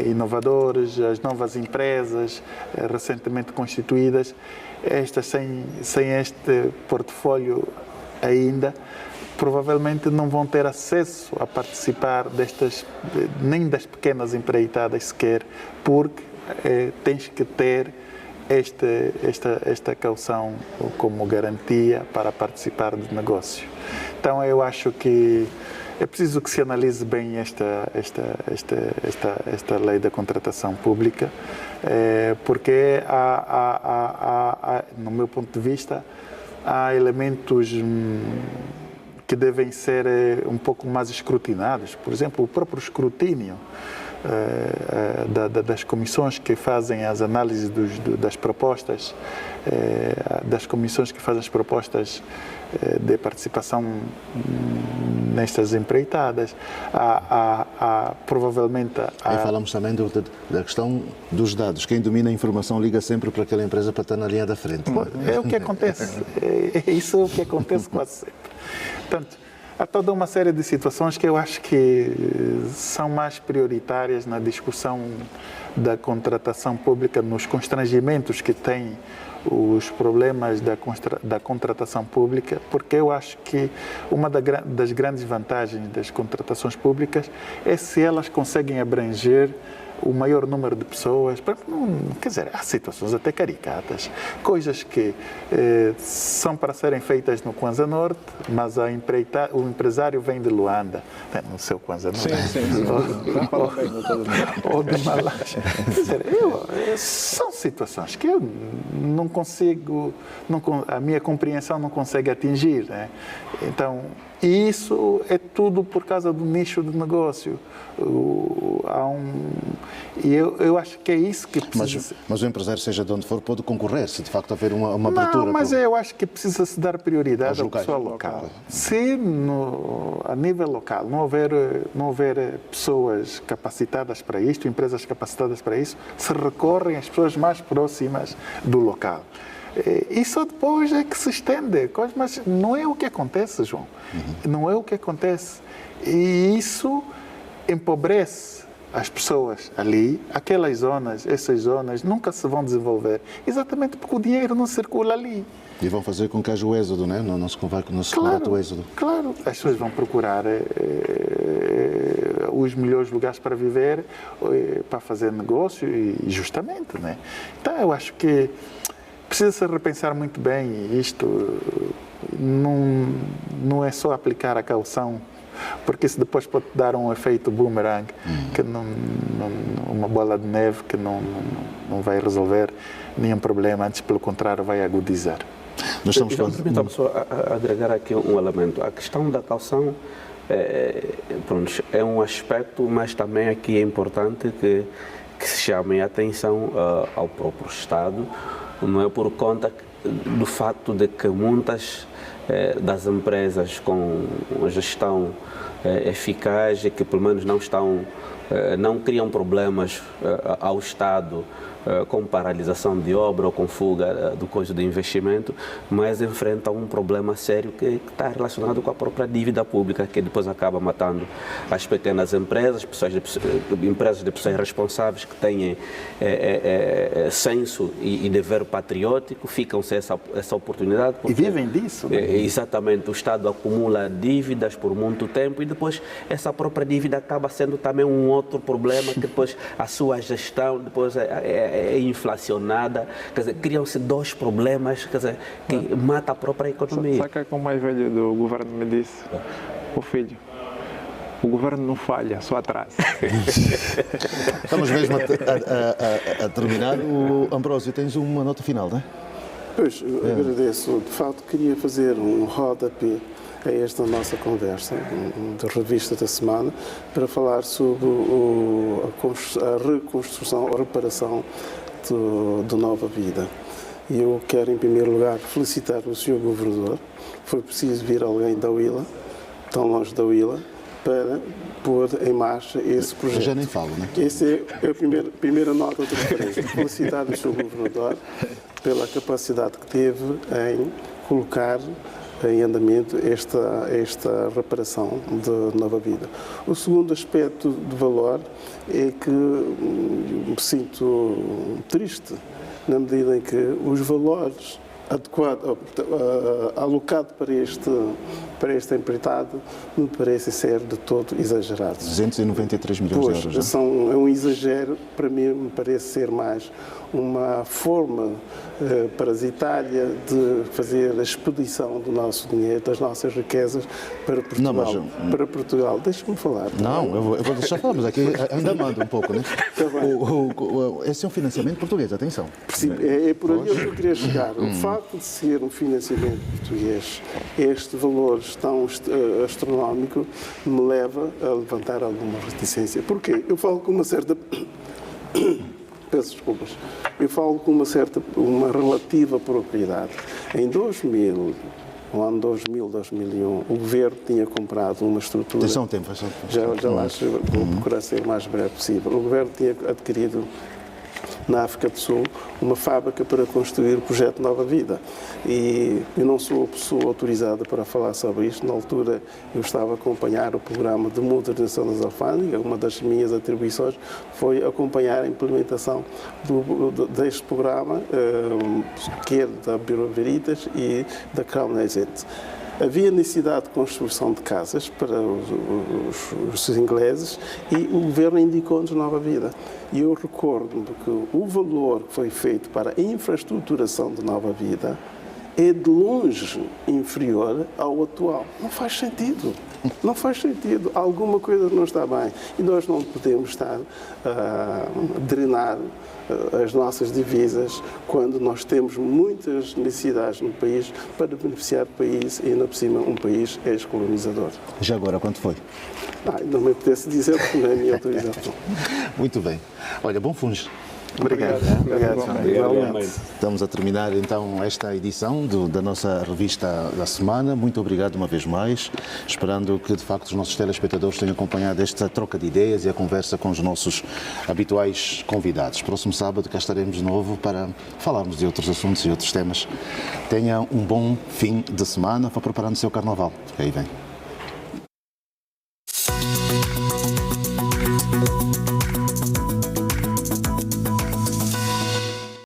inovadores, as novas empresas recentemente constituídas, estas sem este portfólio ainda, provavelmente não vão ter acesso a participar nem das pequenas empreitadas sequer, porque tens que ter esta caução como garantia para participar do negócio. Então eu acho que é preciso que se analise bem esta lei da contratação pública, porque no meu ponto de vista, há elementos que devem ser um pouco mais escrutinados. Por exemplo, o próprio escrutínio das comissões que fazem as análises das propostas, das comissões que fazem as propostas de participação nestas empreitadas. Provavelmente... Aí falamos também da questão dos dados. Quem domina a informação liga sempre para aquela empresa para estar na linha da frente. É o que acontece. Isso é o que acontece quase sempre. Portanto, há toda uma série de situações que eu acho que são mais prioritárias na discussão da contratação pública, nos constrangimentos que tem os problemas da contratação pública, porque eu acho que uma das grandes vantagens das contratações públicas é se elas conseguem abranger o maior número de pessoas. Quer dizer, há situações até caricatas, coisas que são para serem feitas no Kwanza Norte, mas o empresário vem de Luanda, no seu Kwanza Norte. Sim. Ou de Malásia. Quer dizer, são situações que eu não consigo, a minha compreensão não consegue atingir, né? Então, e isso é tudo por causa do nicho de negócio. E eu acho que é isso que precisa... Mas o empresário, seja de onde for, pode concorrer, se de facto haver uma abertura. Não, mas eu acho que precisa se dar prioridade ao pessoal local. Se a nível local não houver pessoas capacitadas para isto, empresas capacitadas para isso, se recorrem às pessoas mais próximas do local. E só depois é que se estende, mas não é o que acontece, João. Não é o que acontece. E isso empobrece as pessoas ali, essas zonas nunca se vão desenvolver, exatamente porque o dinheiro não circula ali. E vão fazer com que haja o êxodo, não é? Não se combate o êxodo. Claro, as pessoas vão procurar os melhores lugares para viver, para fazer negócio, e justamente, né? Então eu acho que precisa-se repensar muito bem isto. Não é só aplicar a caução, porque isso depois pode dar um efeito boomerang, que uma bola de neve que não vai resolver nenhum problema, antes pelo contrário vai agudizar. Nós estamos falando... Permita-me só agregar aqui um elemento. A questão da caução é um aspecto, mas também aqui é importante que se chame a atenção ao próprio Estado, não é por conta do facto de que muitas das empresas com gestão eficaz e que pelo menos não criam problemas ao Estado com paralisação de obra ou com fuga do custo de investimento, mas enfrentam um problema sério que está relacionado com a própria dívida pública, que depois acaba matando as pequenas empresas, empresas de pessoas responsáveis que têm senso e dever patriótico, ficam sem essa oportunidade. E vivem disso, né? Exatamente, o Estado acumula dívidas por muito tempo e depois essa própria dívida acaba sendo também um outro problema, que depois a sua gestão depois é inflacionada, quer dizer, criam-se dois problemas, quer dizer, que mata a própria economia. Sabe o que é que o mais velho do governo me disse? O filho, o governo não falha, só atrasa. Estamos mesmo a terminar. O Ambrósio, tens uma nota final, não é? Pois, agradeço. De facto, queria fazer um rodapé a esta nossa conversa da revista da semana para falar sobre a reconstrução, a reparação do Nova Vida. E eu quero, em primeiro lugar, felicitar o Sr. Governador. Foi preciso vir alguém da Huila, tão longe da Huila, para pôr em marcha esse projeto. Eu já nem falo, não é? Essa é a primeira nota de referência. Felicitar o Sr. Governador pela capacidade que teve em colocar em andamento esta reparação de Nova Vida. O segundo aspecto de valor é que me sinto triste na medida em que os valores alocado para este empreitado me parecem ser de todo exagerados. 293 milhões de euros. É um exagero, para mim me parece ser mais uma forma parasitária de fazer a expedição do nosso dinheiro, das nossas riquezas para Portugal. Para Portugal. Deixa-me falar. Não, eu vou deixar falar, mas aqui ainda manda um pouco, né? Esse é um financiamento português, atenção. É por ali que eu queria chegar. O facto de ser um financiamento português, este valor tão astronómico, me leva a levantar alguma reticência. Porquê? Eu falo com uma certa... Peço desculpas. Eu falo com uma relativa propriedade. Em 2000, no ano 2000, 2001, o Governo tinha comprado uma estrutura... Atenção, tempo. Já lá vou procurar ser o mais breve possível. O Governo tinha adquirido na África do Sul uma fábrica para construir o projeto Nova Vida. E eu não sou a pessoa autorizada para falar sobre isto. Na altura eu estava a acompanhar o programa de modernização das alfândegas. Uma das minhas atribuições foi acompanhar a implementação deste programa, quer da Bureau Veritas e da Crown Agent. Havia necessidade de construção de casas para os ingleses e o Governo indicou-nos Nova Vida. E eu recordo-me que o valor que foi feito para a infraestruturação de Nova Vida é de longe inferior ao atual. Não faz sentido. Não faz sentido. Alguma coisa não está bem. E nós não podemos estar a drenar as nossas divisas quando nós temos muitas necessidades no país para beneficiar o país e, ainda por cima, um país ex-colonizador. Já agora, quanto foi? Não me apetece dizer porque não é a minha autorização. Muito bem. Olha, bom funge. Obrigado. Obrigado. Estamos a terminar então esta edição da nossa revista da semana. Muito obrigado uma vez mais, esperando que de facto os nossos telespectadores tenham acompanhado esta troca de ideias e a conversa com os nossos habituais convidados. Próximo sábado cá estaremos de novo para falarmos de outros assuntos e outros temas. Tenha um bom fim de semana, vá preparando o seu carnaval, que aí vem.